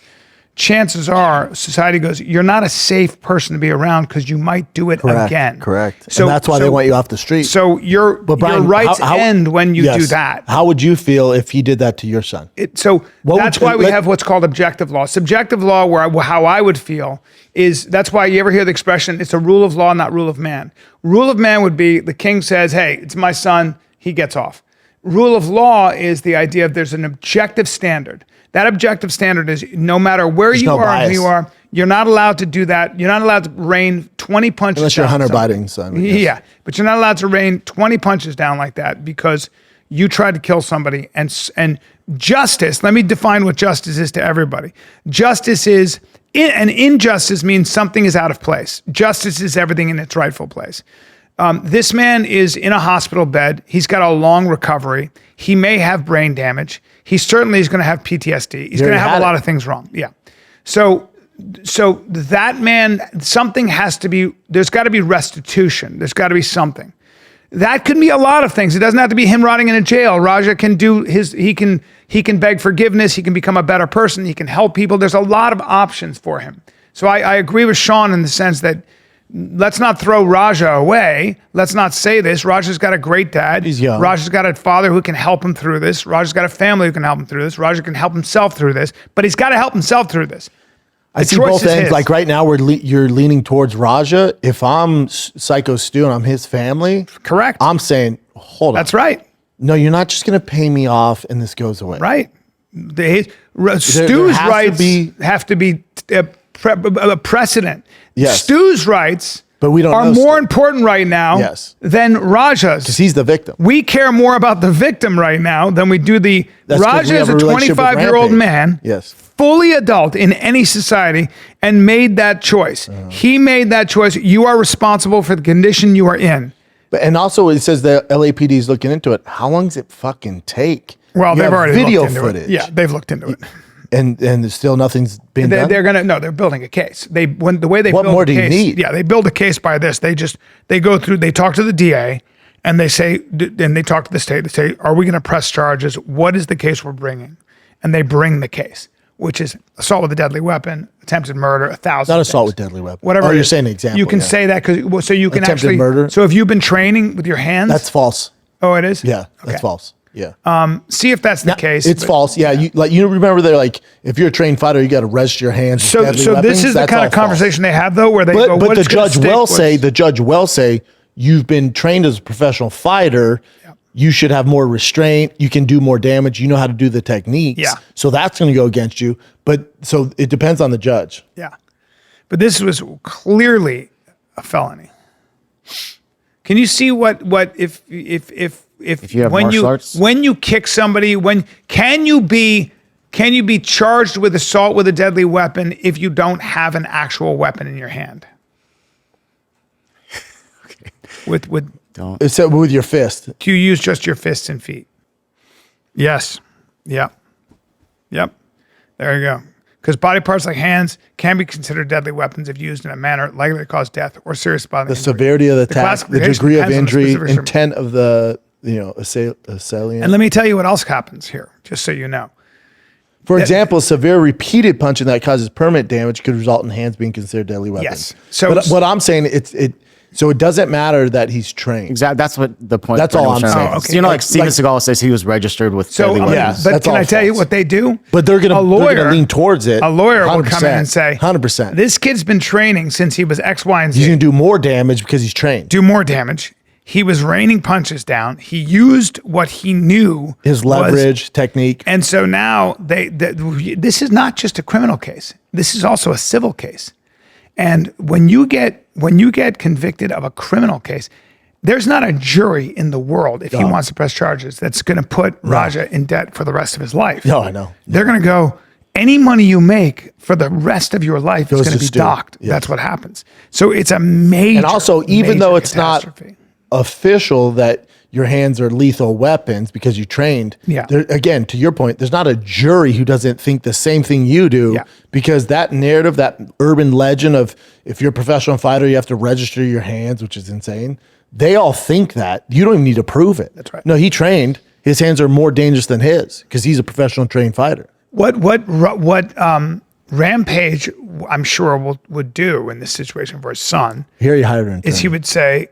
chances are society goes, you're not a safe person to be around because you might do it again. Correct. So and that's why they want you off the street. So your rights end when you do that. How would you feel if he did that to your son? That's why we have what's called objective law. Subjective law, how I would feel is, that's why you ever hear the expression, it's a rule of law, not rule of man. Rule of man would be the king says, hey, it's my son, he gets off. Rule of law is the idea of there's an objective standard. That objective standard is no matter where you are and who you are, you're not allowed to do that. You're not allowed to rain 20 punches unless you're down. Hunter Biden's son. Yeah, but you're not allowed to rain 20 punches down like that because you tried to kill somebody. And justice, let me define what justice is to everybody. Justice is, an injustice means something is out of place. Justice is everything in its rightful place. This man is in a hospital bed. He's got a long recovery. He may have brain damage. He certainly is going to have PTSD. He's going to have a lot of things wrong. Yeah. So that man, something has to be, there's got to be restitution. There's got to be something. That could be a lot of things. It doesn't have to be him rotting in a jail. Raja can do he can beg forgiveness. He can become a better person. He can help people. There's a lot of options for him. So I agree with Sean in the sense that let's not throw Raja away. Let's not say this. Raja's got a great dad. He's young. Raja's got a father who can help him through this. Raja's got a family who can help him through this. Raja can help himself through this, but he's got to help himself through this. I see both ends. Like right now, you're leaning towards Raja. If I'm Syko Stu and I'm his family, correct. I'm saying, hold on. That's right. No, you're not just going to pay me off and this goes away. Right. Stu's rights have to be a precedent. Yes. Stu's rights but we don't are know more Stu. important right now than Raja's. Because he's the victim. We care more about the victim right now than we do the... Raja is a 25-year-old man, fully adult in any society, and made that choice. He made that choice. You are responsible for the condition you are in. And also it says the LAPD is looking into it. How long does it fucking take? Well, they've already video looked into footage. It. Yeah, they've looked into it. And there's still nothing's been done? They're building a case. The way they what build more a do case, you need? Yeah, they build a case by this. They talk to the DA and they say, and they talk to the state, they say, are we going to press charges? What is the case we're bringing? And they bring the case, which is assault with a deadly weapon, attempted murder, 1,000 Not assault things. with deadly weapon. Whatever. Oh, you're saying an example. You can say that because so you can attempted actually murder. So if you've been training with your hands, that's false. Oh, it is? Yeah, that's false. Yeah. See if that's the case. It's false. Yeah. You remember they're like, if you're a trained fighter, you got to register your hands. So this weapons. is the kind of conversation they have though, where they go, but the judge will say, you've been trained as a professional fighter. Yep. You should have more restraint. You can do more damage. You know how to do the techniques. Yeah. So that's going to go against you. But so it depends on the judge. Yeah. But this was clearly a felony. Can you see what if you have martial arts? When you kick somebody, can you be charged with assault with a deadly weapon if you don't have an actual weapon in your hand? Okay. With Don't. It's with your fist. Do you use just your fists and feet? Yes. Yep. There you go. Because body parts like hands can be considered deadly weapons if used in a manner likely to cause death or serious bodily injury. The severity of the attack, the degree of injury, intent of the assailant. And let me tell you what else happens here, just so you know. For example, severe repeated punching that causes permanent damage could result in hands being considered deadly weapons. Yes. So but what I'm saying, so it doesn't matter that he's trained. Exactly. That's what the point. That's all I'm saying. Oh, okay. You know, like Steven Seagal says he was registered with. So, but can I tell you what they do? But they're going to lean towards it. A lawyer will come in and say, 100%. This kid's been training since he was X, Y, and Z. He's going to do more damage because he's trained. Do more damage. He was raining punches down. He used what he knew. His leverage, technique. And so now this is not just a criminal case. This is also a civil case. And when you get convicted of a criminal case, there's not a jury in the world, if he wants to press charges, that's going to put Raja in debt for the rest of his life. No, I know. They're going to go, any money you make for the rest of your life is Goes going to to be Stu. docked. Yes. That's what happens. So it's a major. And also, even major though it's not catastrophe. official that your hands are lethal weapons because you trained, Yeah. again, to your point, there's not a jury who doesn't think the same thing you do, Yeah. because that narrative, that urban legend of if you're a professional fighter, you have to register your hands, which is insane. They all think that. You don't even need to prove it. That's right. No, he trained. His hands are more dangerous than his because he's a professional trained fighter. What Rampage, I'm sure, would do in this situation for his son Here you hired an is he attorney. would say,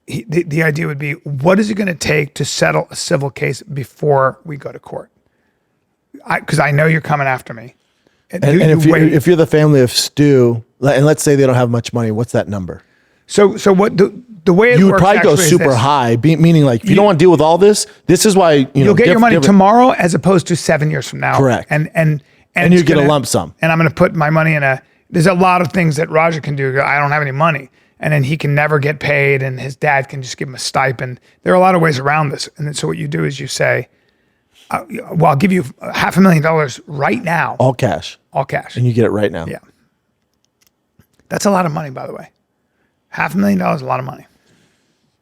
the idea would be, what is it going to take to settle a civil case before we go to court? Because I know you're coming after me. And if you're the family of Stu, and let's say they don't have much money, what's that number? So what the way it You would works probably go actually is super this. high, meaning like if you don't want to deal with all this, this is why You'll get your money different- tomorrow as opposed to 7 years from now. Correct. And And you it's get a gonna- lump sum. And I'm going to put my money in there's a lot of things that Raja can do. I don't have any money. And then he can never get paid and his dad can just give him a stipend. There are a lot of ways around this. And then, so what you do is you say, well, I'll give you $500,000 right now. all cash, All cash. and you get it right now. Yeah. That's a lot of money, by the way. $500,000 is a lot of money.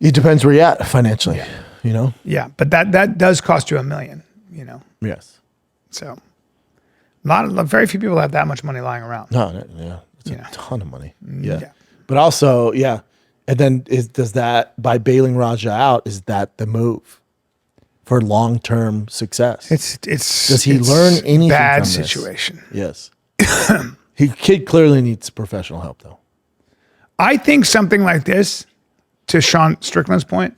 It depends where you're at financially. You know. Yeah. But that does cost you $1 million, Yes. So very few people have that much money lying around. No. Yeah. It's Yeah. a ton of money. Yeah. Yeah. But also, yeah. And then does that, by bailing Raja out, is that the move for long-term success? Does he learn anything bad from this? situation. Yes. Kid clearly needs professional help, though. I think something like this, to Sean Strickland's point,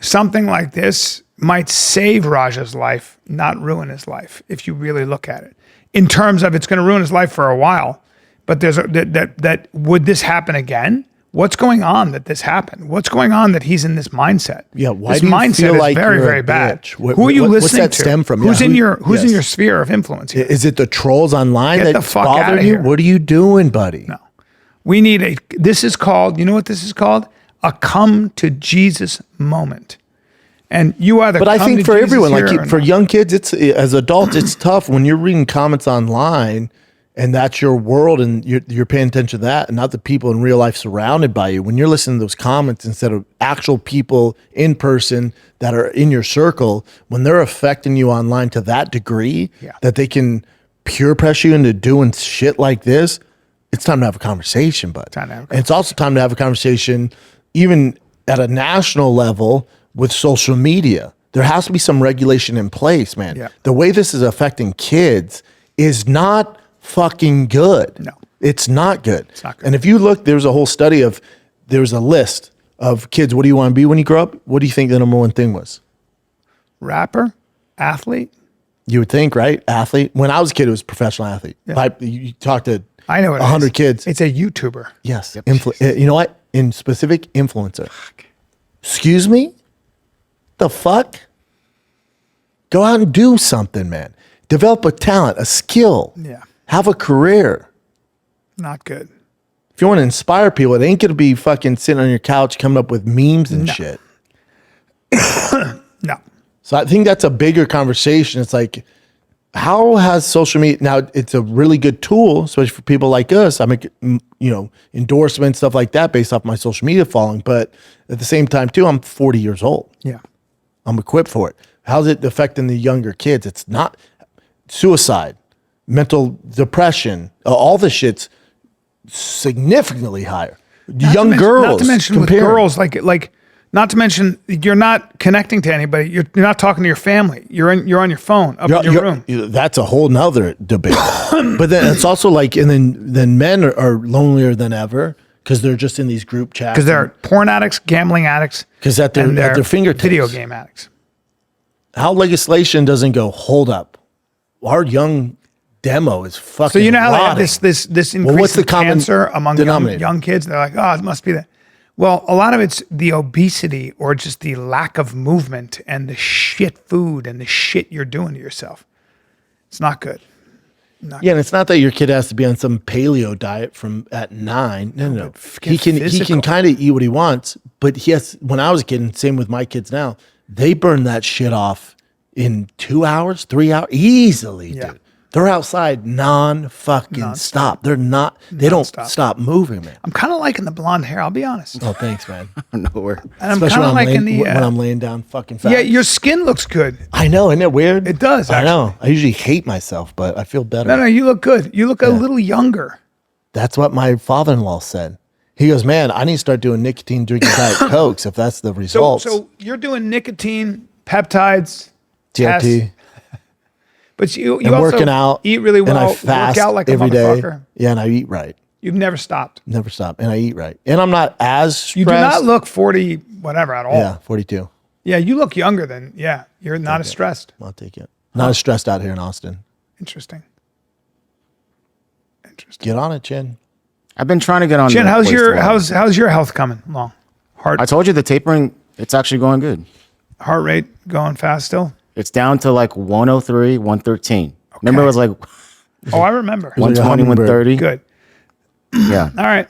something like this might save Raja's life, not ruin his life, if you really look at it. In terms of it's going to ruin his life for a while, but there's that would this happen again? What's going on that this happened? What's going on that he's in this mindset? Yeah, why this do you mindset feel is like very, you're a very bad. bitch? Who are you what's listening that to? stem from? Who's Yeah, in yes. your sphere of influence here? Is it the trolls online Get the that fuck bother outta you? here. What are you doing, buddy? No. We need this is called, you know what this is called? A come to Jesus moment. And you either But I come think to for Jesus everyone, here like or for not. young kids, it's as adults, it's tough when you're reading comments online and that's your world and you're paying attention to that and not the people in real life surrounded by you. When you're listening to those comments instead of actual people in person that are in your circle, when they're affecting you online to that degree that they can peer pressure you into doing shit like this, it's time to have a conversation, bud. And it's also time to have a conversation even at a national level with social media. There has to be some regulation in place, man. Yeah. The way this is affecting kids is not fucking good. No. It's not good. It's not good. And if you look, there's a whole study there's a list of kids, what do you want to be when you grow up? What do you think the number one thing was? Rapper, athlete. You would think, right? Athlete. When I was a kid, it was professional athlete. Yeah. You talk to I know it 100 is. kids. It's a YouTuber. Yes. You know what? In specific, influencer. Excuse me? The fuck? Go out and do something, man. Develop a talent, a skill. Yeah. Have a career. Not good. If you want to inspire people, it ain't going to be fucking sitting on your couch coming up with memes and shit. No. So I think that's a bigger conversation. It's like, how has social media, now it's a really good tool, especially for people like us. I make, endorsements, stuff like that based off my social media following. But at the same time too, I'm 40 years old. Yeah. I'm equipped for it. How's it affecting the younger kids? It's not suicide, mental depression, all the shit's significantly higher. Young girls. Not to mention with comparing. girls, not to mention you're not connecting to anybody. You're not talking to your family. You're on your phone up in your room. That's a whole nother debate. But then it's also like, and then men are lonelier than ever because they're just in these group chats. Because they're porn addicts, gambling addicts. Because at their fingertips. Video game addicts. How legislation doesn't go, hold up. Our young demo is fucking So you know how they have rotting. this increase what's the in common cancer among denominator? young kids? They're like, oh, it must be that. Well, a lot of it's the obesity or just the lack of movement and the shit food and the shit you're doing to yourself. It's not good. Yeah, and it's not that your kid has to be on some paleo diet from at 9. No. He can kind of eat what he wants, but he has. When I was a kid, and same with my kids now, they burn that shit off in 2 hours, 3 hours, easily, Yeah. dude. They're outside non-fucking stop. They're not. They don't stop moving, man. I'm kind of liking the blonde hair. I'll be honest. Oh, thanks, man. Nowhere. And I'm kind of liking the when I'm laying down fucking fast. Yeah, your skin looks good. I know, isn't it weird? It does, I know. I usually hate myself, but I feel better. No, you look good. You look a little younger. That's what my father-in-law said. He goes, man, I need to start doing nicotine drinking Diet Cokes if that's the results. So you're doing nicotine, peptides, TRT. tests, but you I'm also working out, eat really well, and I fast work out like every a day. motherfucker. Yeah, and I eat right. You've never stopped. Never stop. And I eat right. And I'm not as stressed. You do not look 40 whatever at all. Yeah, 42. Yeah, you look younger than, you're not as stressed. I'll take it. Not as stressed out here in Austin. Interesting. Get on it, Chin. I've been trying to get on. Chin, how's your health coming along? I told you the tapering, it's actually going good. Heart rate going fast still? It's down to like 103, 113. Remember it was like Oh, I remember. 120, 130. Good. Yeah. All right.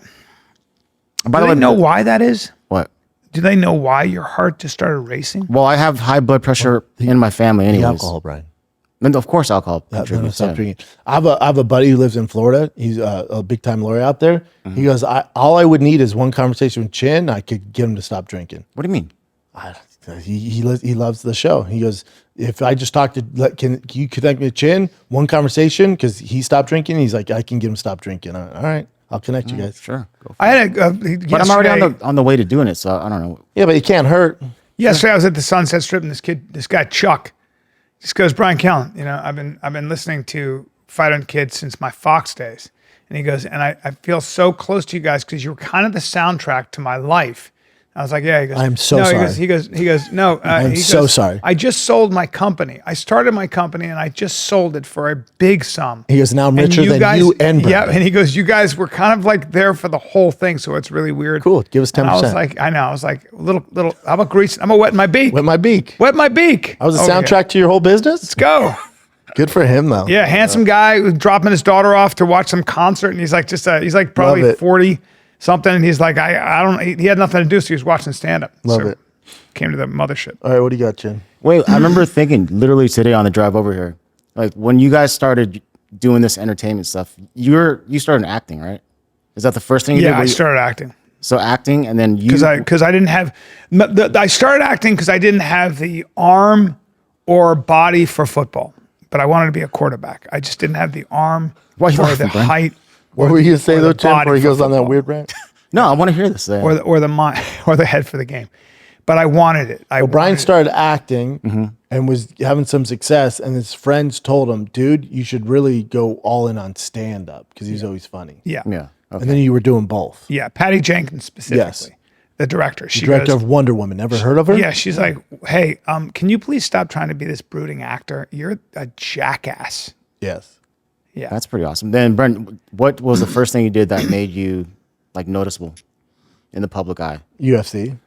By Do the they way, know why that is? what? Do they know why your heart just started racing? Well, I have high blood pressure in my family The anyways. alcohol, Brian. And of course alcohol No, contributes. stop Yeah. drinking. I have a buddy who lives in Florida. He's a big time lawyer out there. He goes, all I would need is one conversation with Chin. I could get him to stop drinking. What do you mean? He loves the show. He goes, if I just talk to, can you connect me to Chin? One conversation, because he stopped drinking. He's like, I can get him to stop drinking. All right, I'll connect you guys. Sure. Go for I had a But I'm already on the way to doing it, so I don't know. Yeah, but it can't hurt. yesterday I was at the Sunset Strip and this guy Chuck just goes, Bryan Callen, I've been listening to Fighter and Kid since my Fox days. And he goes, and I feel so close to you guys because you were kind of the soundtrack to my life. I was like, yeah. He goes, I'm so no, sorry. He goes, no. I'm so sorry. I just sold my company. I started my company and I just sold it for a big sum. He goes, now I'm And richer than guys, you and yeah. Brendan. And he goes, you guys were kind of like there for the whole thing, so it's really weird. Cool. Give us 10%. And I was like, I know. I was like, little. How about grease? I'm gonna wet my beak. Wet my beak. Wet my beak. I was a Over soundtrack here. to your whole business. Let's go. Good for him, though. Yeah, handsome guy who's dropping his daughter off to watch some concert, and he's like he's like probably Love it. 40 something, and he's like I don't. He had nothing to do, so he was watching stand up. Love it. Came to the mothership. All right, what do you got, Chin? Wait, I remember thinking literally today on the drive over here, like when you guys started doing this entertainment stuff, you started acting, right? Is that the first thing you did? Yeah, I started acting. So acting, and then you Because I didn't have I started acting because I didn't have the arm or body for football, but I wanted to be a quarterback. I just didn't have the arm Why you or laughing, the Brian? height. What were you going to say, or though, the Chin, body before he for goes on that football. weird rant? No, I want to hear this. or the mind or the head for the game. But I wanted it. Brian started acting and was having some success, and his friends told him, dude, you should really go all in on stand-up because he's always funny. Yeah. Yeah. Okay. And then you were doing both. Yeah. Patty Jenkins specifically. The director. She Director goes, of Wonder Woman. Never heard of her? yeah, she's like, hey, can you please stop trying to be this brooding actor? You're a jackass. Yes. Yeah. That's pretty awesome. Then, Brent, what was the first thing you did that made you like noticeable in the public eye? UFC.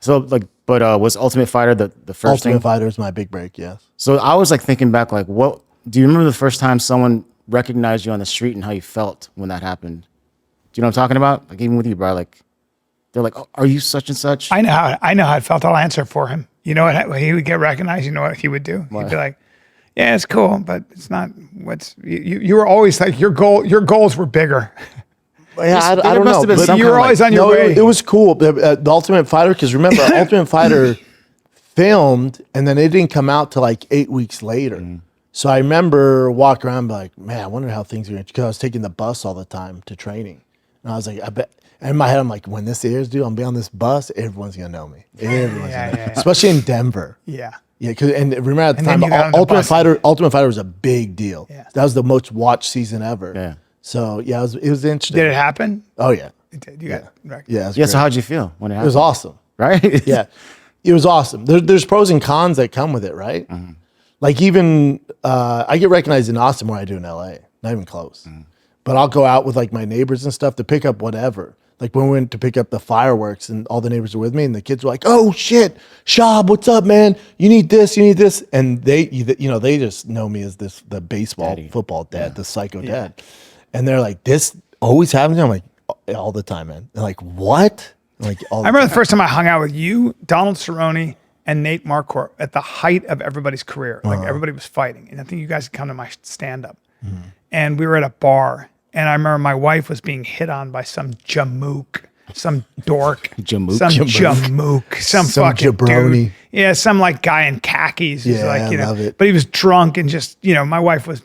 So but was Ultimate Fighter the first Ultimate thing? Fighter is my big break, yes. So I was like thinking back, like, what do you remember the first time someone recognized you on the street and how you felt when that happened? Do you know what I'm talking about? Like even with you, bro, like they're like, oh, are you such and such? I know how it felt. I'll answer for him. You know what? He would get recognized. You know what he would do? He'd be like, yeah, it's cool, but it's not what's you were always like your goals were bigger. Yeah, I There don't must know. have been but some you were kind of, always like- on your way. It was cool. The Ultimate Fighter, because remember, Ultimate Fighter filmed, and then it didn't come out till like 8 weeks later. So I remember walking around and be like, man, I wonder how things are going to, because I was taking the bus all the time to training. And I was like, I bet, and in my head, I'm like, when this airs, dude, I'll be on this bus, everyone's going to know me. Everyone's Yeah, gonna know. yeah. Especially in Denver. Yeah. Yeah, and remember at the And then time, you got on the Ultimate Fighter was a big deal. Yeah. That was the most watched season ever. Yeah. So yeah, it was interesting. Did it happen? Oh yeah, It did. You got recognized. yeah. It was Yeah. So great. how'd you feel when it It happened? was awesome. Right? Yeah, it was awesome. There's pros and cons that come with it, right? Like even I get recognized in Austin more than I do in LA. Not even close. But I'll go out with like my neighbors and stuff to pick up whatever. Like when we went to pick up the fireworks and all the neighbors were with me and the kids were like, "Oh shit, Schaub, what's up, man? You need this, and they just know me as the baseball, football dad, the psycho dad, and they're like, "This always happens." I'm like, "All the time, man." They're like, "What?" I'm like, all I remember the first time I hung out with you, Donald Cerrone, and Nate Marquardt at the height of everybody's career. Like everybody was fighting, and I think you guys had come to my stand up. and we were at a bar, and I remember my wife was being hit on by some jamook, some dork, Jamook? some Some fucking jabroni. dude. Yeah, some like guy in khakis. He's Yeah, like, I love it. But he was drunk and just, my wife was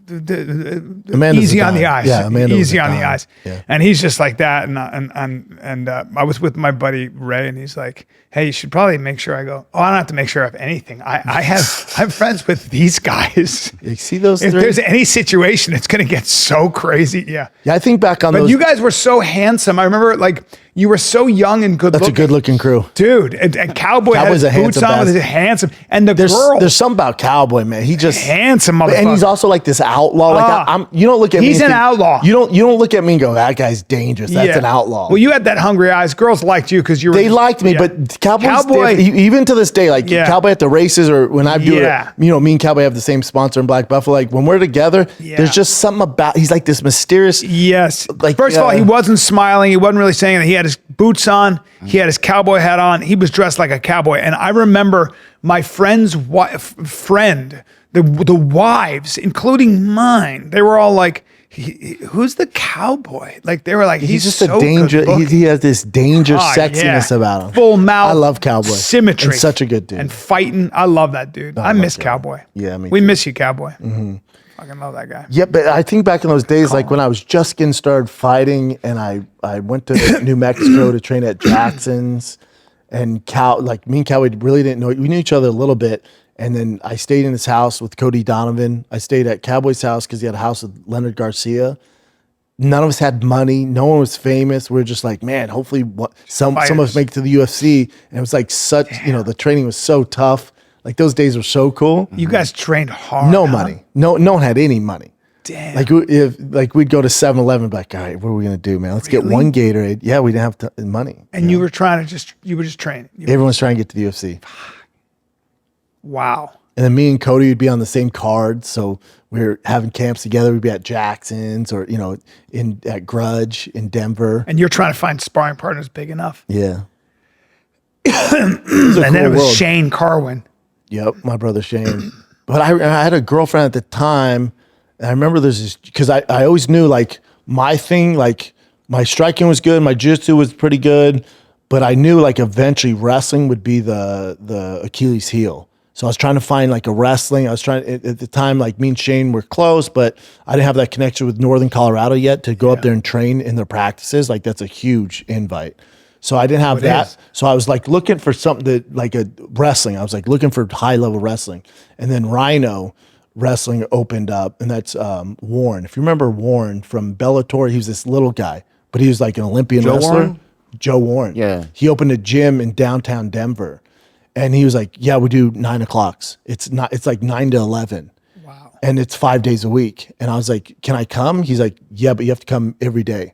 Amanda's easy a on the dime. eyes. Yeah, Amanda was easy a on the dime. eyes. Yeah. And he's just like that. And I was with my buddy Ray, and he's like, "Hey, you should probably make sure." I go, "Oh, I don't have to make sure of anything. I'm friends with these guys. You see those If three? there's any situation, it's gonna get so crazy." Yeah. Yeah, I think back on But those. you guys were so handsome. I remember like you were so young and good That's looking. a good looking crew. Dude, and Cowboy had Cowboy's his a boots handsome on with his bastard. handsome, and the There's girl, there's something about Cowboy, man. He just handsome motherfucker. and he's also like this outlaw. Like Ah. you don't look at me. He's and an think- outlaw. You don't look at me and go, that guy's dangerous. That's an outlaw. Well, you had that hungry eyes. Girls liked you because you were. They liked me, yeah. but Cowboy's Cowboy, even to this day, like Yeah. Cowboy at the races or when I do Yeah. it, me and Cowboy have the same sponsor in Black Buffalo. Like when we're together, Yeah. there's just something about he's like this mysterious. Yes. Like, First of all, he uh, wasn't smiling. He wasn't really saying that. He had his boots on. He had his cowboy hat on. He was dressed like a cowboy. And I remember my friend's friend, the wives, including mine, they were all like, "Who's the cowboy?" Like they were like, He's just so a danger. good-looking. He has this danger Ah, sexiness yeah. about him. Full mouth. I love Cowboy. Symmetry. And such a good dude. And fighting. I love that dude. I love miss Cowboy. Cowboy. Yeah, me We too. miss you, Cowboy. Fucking love that guy. Yeah, but I think back in those days, like when I was just getting started fighting, and I went to New Mexico to train at Jackson's, and me and Cowboy really didn't know. We knew each other a little bit, and then I stayed in his house with Cody Donovan. I stayed at Cowboy's house because he had a house with Leonard Garcia. None of us had money. No one was famous. We were just like, man, hopefully some of us make it to the UFC. And it was like such, the training was so tough. Like those days were so cool. You guys trained hard. No huh? money. No one had any money. Damn. Like we'd go to 7-Eleven, like, all right, what are we gonna do, man? Let's get one Gatorade. Yeah, we didn't have money. And you were trying to you were just training. Everyone's trying to get to the UFC. Wow. And then me and Cody would be on the same card, so we were having camps together. We'd be at Jackson's or at Grudge in Denver. And you're trying to find sparring partners big enough. Yeah. And then it was Shane Carwin. Yep, my brother Shane. But I had a girlfriend at the time. And I remember there's this, because I always knew like my thing, like my striking was good, my jiu-jitsu was pretty good, but I knew like eventually wrestling would be the Achilles heel. So I was trying to find like a wrestling. I was trying at the time, like me and Shane were close, but I didn't have that connection with Northern Colorado yet to go up there and train in their practices. Like that's a huge invite. So I didn't have that. is. So I was like looking for something that like a wrestling. I was like looking for high level wrestling. And then Rhino Wrestling opened up, and that's Warren. If you remember Warren from Bellator, he was this little guy, but he was like an Olympian Joe wrestler. Warren? Joe Warren. Yeah. He opened a gym in downtown Denver. And he was like, yeah, we do 9 o'clocks. It's like 9 to 11. Wow. And it's 5 days a week. And I was like, can I come? He's like, yeah, but you have to come every day.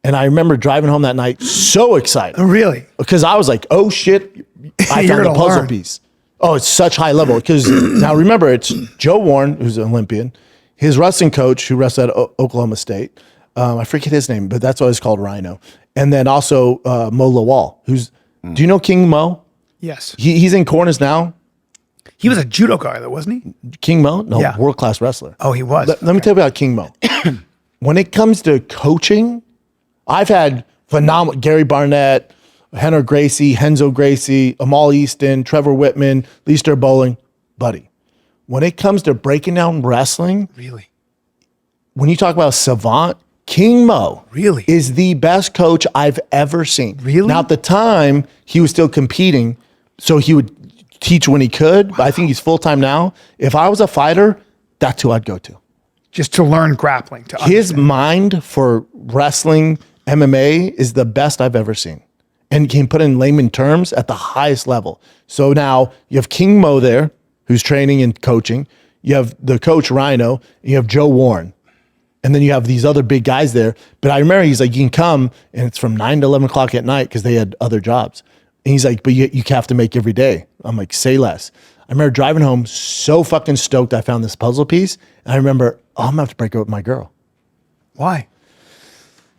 And I remember driving home that night so excited. Really? Because I was like, oh shit, I You're found the gonna puzzle learn. piece. Oh, it's such high level. Because now remember, it's Joe Warren, who's an Olympian, his wrestling coach, who wrestled at Oklahoma State. I forget his name, but that's why it's called Rhino. And then also Mo Lawal, do you know King Mo? Yes. He's in corners now. He was a judo guy, though, wasn't he? King Mo? No, Yeah. world-class wrestler. Oh, he was. Let me tell you about King Mo. When it comes to coaching, I've had phenomenal Gary Barnett, Henner Gracie, Henzo Gracie, Amal Easton, Trevor Whitman, Leister Bowling, buddy. When it comes to breaking down wrestling, Really? when you talk about savant, King Mo Really? is the best coach I've ever seen. Really? Now, at the time, he was still competing, so he would teach when he could. But I think he's full-time now. If I was a fighter, that's who I'd go to. Just to learn grappling. To His understand. mind for wrestling, MMA is the best I've ever seen. And can put in layman terms at the highest level. So now you have King Mo there, who's training and coaching. You have the coach Rhino, and you have Joe Warren. And then you have these other big guys there. But I remember he's like, you can come, and it's from 9 to 11 o'clock at night because they had other jobs. And he's like, but you have to make every day. I'm like, say less. I remember driving home so fucking stoked I found this puzzle piece. And I remember, I'm going to have to break up with my girl. Why?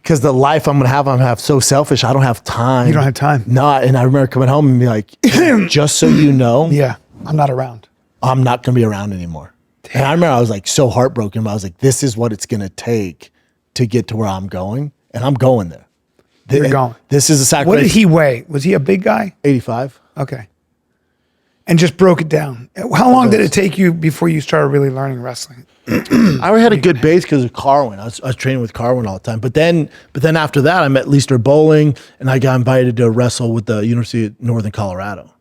Because the life I'm gonna have so selfish. I don't have time. You don't have time. No, and I remember coming home and be like, just so you know, Yeah. I'm not around. I'm not gonna be around anymore. And I remember I was like so heartbroken, but I was like, this is what it's going to take to get to where I'm going. And I'm going there. You're going. This is a sacrifice. What did he weigh? Was he a big guy? 85. Okay. And just broke it down. How long did it take you before you started really learning wrestling? I already had a good base because of Carwin. I was training with Carwin all the time. But then after that, I met Leister Bowling, and I got invited to wrestle with the University of Northern Colorado.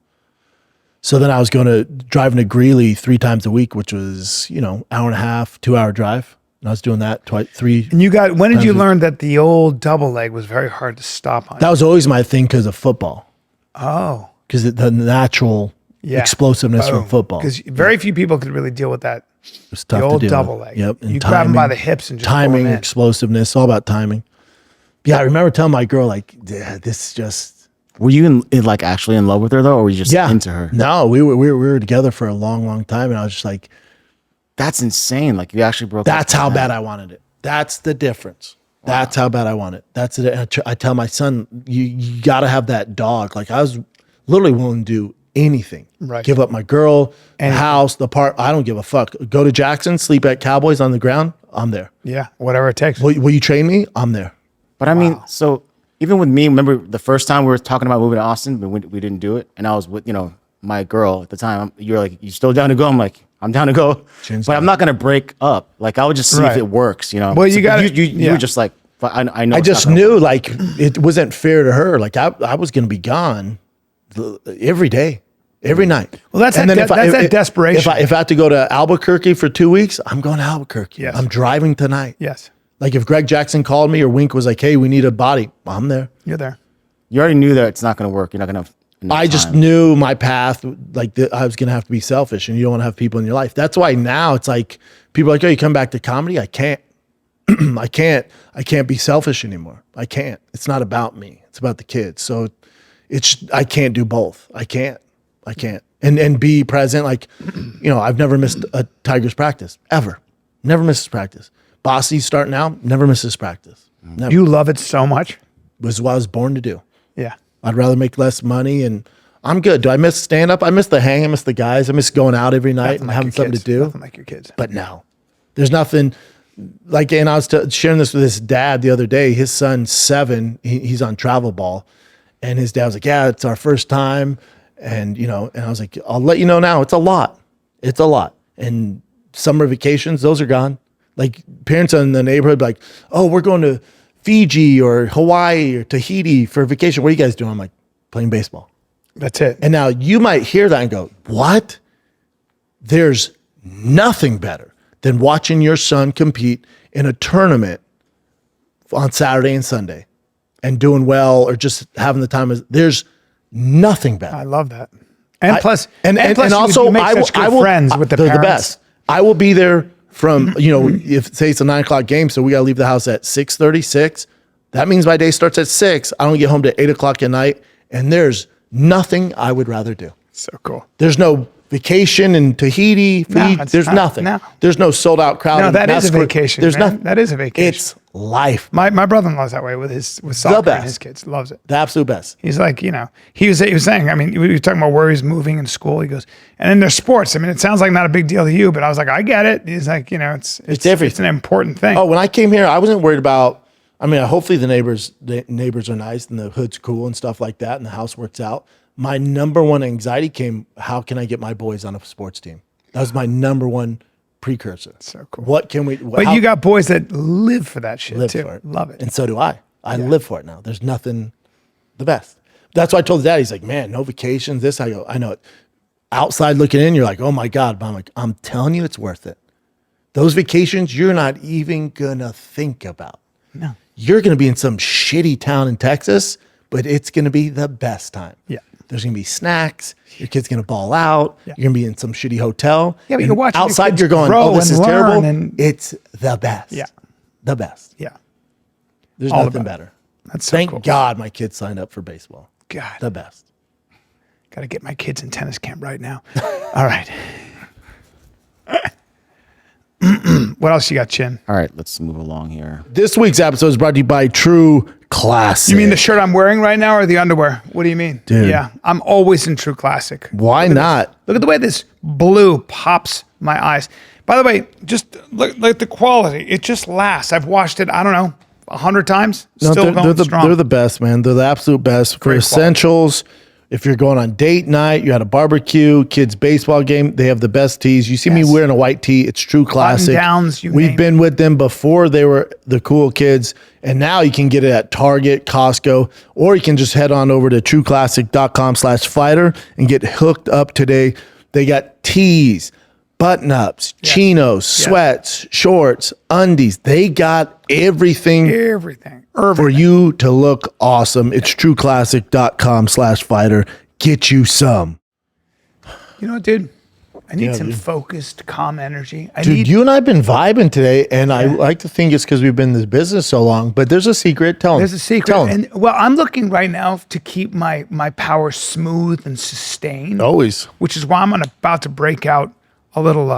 So then I was driving to Greeley 3 times a week, which was, hour and a half, 2-hour drive. And I was doing that three. And when did you learn that the old double leg was very hard to stop on? That was always my thing because of football. Oh. Because the natural explosiveness from football. Because very few people could really deal with that. It's tough the old to deal double with. leg. Yep. You grab them by the hips and just timing, pull 'em in. explosiveness, all about timing. Yeah, I remember telling my girl, like, yeah, this is just. Were you like actually in love with her though, or were you just into her? No, we were together for a long, long time, and I was just like, that's insane. Like you actually broke. That's how bad I wanted it. That's the difference. Wow. That's how bad I want it. That's it. I tell my son, you got to have that dog. Like I was literally willing to do anything. Right. Give up my girl, house, the part. I don't give a fuck. Go to Jackson, sleep at Cowboys on the ground. I'm there. Yeah, whatever it takes. Will you train me? I'm there. But I mean, so even with me, remember the first time we were talking about moving to Austin, but we didn't do it. And I was with, my girl at the time. You're like, you still down to go? I'm like, I'm down to go. But I'm not going to break up. Like I would just see if it works, Well, you got you were just like, I know. I just knew like it wasn't fair to her. Like I was going to be gone every day. Every night. Well, that's that desperation. If I have to go to Albuquerque for 2 weeks, I'm going to Albuquerque. Yes. I'm driving tonight. Yes. Like if Greg Jackson called me or Wink was like, hey, we need a body, I'm there. You're there. You already knew that it's not going to work. You're not going to have enough I just time. knew my path. Like I was going to have to be selfish, and you don't want to have people in your life. That's why now it's like people are like, oh, you come back to comedy? I can't. I can't be selfish anymore. I can't. It's not about me. It's about the kids. So I can't do both. I can't. And be present. Like, I've never missed a Tigers practice ever. Never misses practice. Bossy starting out, never misses practice. Never. You love it so much. This is what I was born to do. Yeah. I'd rather make less money, and I'm good. Do I miss stand up? I miss the hang. I miss the guys. I miss going out every night and having something to do. Nothing like your kids. But no, there's nothing like. And I was sharing this with his dad the other day. His son's 7. He's on travel ball, and his dad was like, "Yeah, it's our first time." And and I was like, I'll let you know now. It's a lot. It's a lot. And summer vacations, those are gone. Like parents in the neighborhood, like, oh, we're going to Fiji or Hawaii or Tahiti for vacation. What are you guys doing? I'm like, playing baseball. That's it. And now you might hear that and go, what? There's nothing better than watching your son compete in a tournament on Saturday and Sunday and doing well or just having the time. There's nothing better. I love that. And plus, and also, you make such good friends with the they're parents. the best. I will be there from, if say it's a 9:00 game, so we got to leave the house at 6:36. That means my day starts at 6. I don't get home to 8:00 at night. And there's nothing I would rather do. So cool. There's no vacation in Tahiti, Fiji. There's nothing. No. There's no sold out crowd. No, that is a vacation. There's man. nothing. That is a vacation. It's life. My brother-in-law's that way with soccer and his kids. Loves it. The absolute best. He's like, he was saying, I mean, we were talking about where he's moving in school. He goes, and then there's sports. I mean, it sounds like not a big deal to you, but I was like, I get it. He's like, it's everything. It's an important thing. Oh, when I came here, I wasn't worried about, hopefully the neighbors are nice and the hood's cool and stuff like that and the house works out. My number one anxiety came, how can I get my boys on a sports team? That was my number one precursor. So cool. What can we? But you got boys that live for that shit too. For it. Love it. And so do I. I live for it now. There's nothing the best. That's why I told the dad, he's like, man, no vacations, this. I go, I know it. Outside looking in, you're like, oh my God. But I'm like, I'm telling you, it's worth it. Those vacations, you're not even going to think about. No. You're going to be in some shitty town in Texas, but it's going to be the best time. Yeah. There's going to be snacks. Your kid's going to ball out. Yeah. You're going to be in some shitty hotel. Yeah, but you're watching outside. your kids You're going, grow oh, this and is terrible. learn It's the best. Yeah. The best. Yeah. There's All nothing about it. better. That's so Thank cool. God my kids signed up for baseball. God. The best. Got to get my kids in tennis camp right now. All right. What else you got, Chin? All right, let's move along here. This week's episode is brought to you by True Classic. You mean the shirt I'm wearing right now or the underwear? What do you mean? Dude. Yeah, I'm always in True Classic. Why not? Look at the way this blue pops my eyes. By the way, just look like the quality. It just lasts. I've watched it, I don't know, 100 times. No, Still going strong. they're the best, man. They're the absolute best for Great essentials. If you're going on date night, you had a barbecue, kids baseball game, they have the best tees. You see me wearing a white tee, it's true classic. Button-downs, We've been with them before they were the cool kids, and now you can get it at Target, Costco, or you can just head on over to trueclassic.com/fighter and get hooked up today. They got tees, button-ups, chinos, sweats, shorts, undies. They got everything for you to look awesome. It's trueclassic.com/fighter. Get you some. You know what, dude? I need some focused, calm energy. You and I have been vibing today, and I like to think it's because we've been in this business so long, but there's a secret. Tell them. There's a secret. Tell 'em. And well, I'm looking right now to keep my power smooth and sustained. Always. Which is why I'm about to break out a little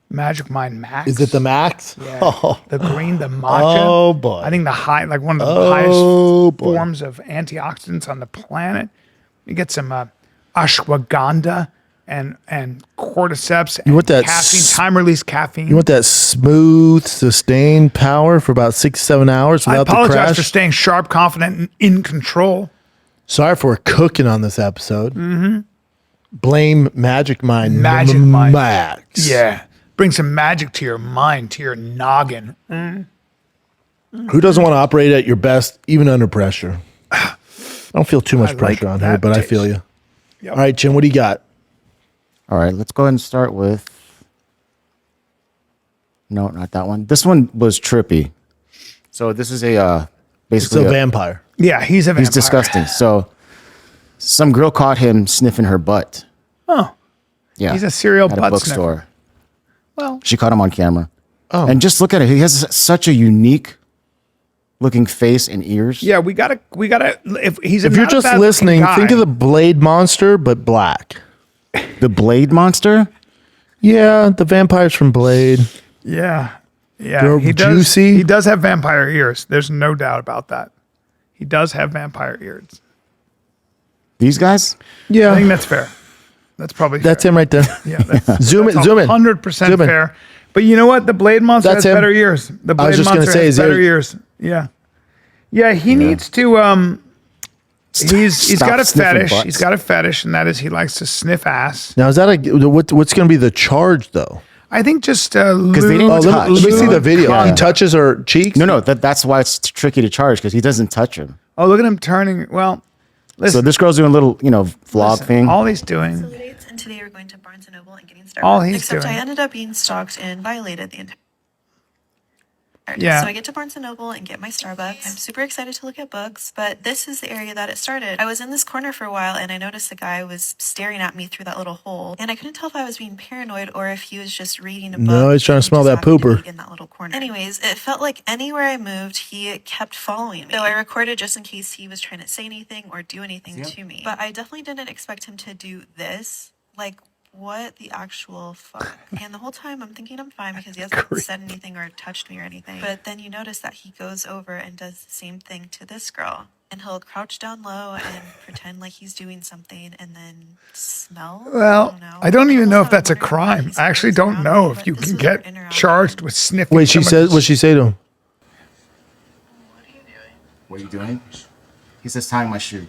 Magic Mind Max. Is it the Max? Yeah. The green, the matcha. Oh, boy. I think one of the highest forms of antioxidants on the planet. You get some ashwagandha and cordyceps and want that caffeine, time-release caffeine. You want that smooth, sustained power for about 6-7 hours I without the apologize crash? for staying sharp, confident, and in control. Sorry for cooking on this episode. Mm-hmm. Blame Magic Mind. Magic Mind. Max. Yeah. Bring some magic to your mind, to your noggin. Who doesn't want to operate at your best, even under pressure? I don't feel too much pressure on here, but I feel you. Yep. All right, Jim, what do you got? All right, let's go ahead and start with. No, not that one. This one was trippy. So this is basically It's a vampire. Yeah, he's a vampire. He's disgusting. So some girl caught him sniffing her butt. Oh. Yeah. He's a serial at butt a bookstore. sniffer. Well, she caught him on camera. Oh. And just look at it. He has such a unique looking face and ears. yeah, we gotta. If If you're just listening, think of the Blade Monster, but black. The Blade Monster? Yeah, the vampires from Blade. Yeah. They're He juicy. does have vampire ears. There's no doubt about that. He does have vampire ears. These guys? Yeah, I think that's fair. That's probably that's fair. him right there. Yeah, that's, Zoom in. 100% Zoom in. fair. But you know what? The Blade Monster That's has him. better ears. The Blade was just gonna Monster say, has is there- better ears. Yeah. Yeah, he needs to he's Stop got a sniffing fetish. butts. He's got a fetish, and that is he likes to sniff ass. Now, is that what's going to be the charge though? I think just Because they didn't Oh, touch. let me see the video. Yeah. He touches her cheeks. No, that's why it's tricky to charge because he doesn't touch him. Oh, look at him turning. Well, listen. So this girl's doing a little, vlog listen, thing. all he's doing. And today we're going to Barnes & Noble and getting Starbucks. All he's Except doing. I ended up being stalked and violated the entire Yeah. So I get to Barnes & Noble and get my Starbucks. I'm super excited to look at books, but this is the area that it started. I was in this corner for a while and I noticed the guy was staring at me through that little hole. And I couldn't tell if I was being paranoid or if he was just reading a book. No, he's trying to and smell just that happened to pooper. be in that little corner. Anyways, it felt like anywhere I moved, he kept following me. So I recorded just in case he was trying to say anything or do anything to me. But I definitely didn't expect him to do this. Like, what the actual fuck? And the whole time I'm thinking I'm fine because he hasn't said anything or touched me or anything. But then you notice that he goes over and does the same thing to this girl. And he'll crouch down low and pretend like he's doing something and then smell. Well, I don't even know if that's a I'm wondering why crime. he's I actually always don't around know me, if but you this can is get in or out. charged with sniffing. Wait, she said. What'd she say to him? What are you doing? He says, tying my shoe.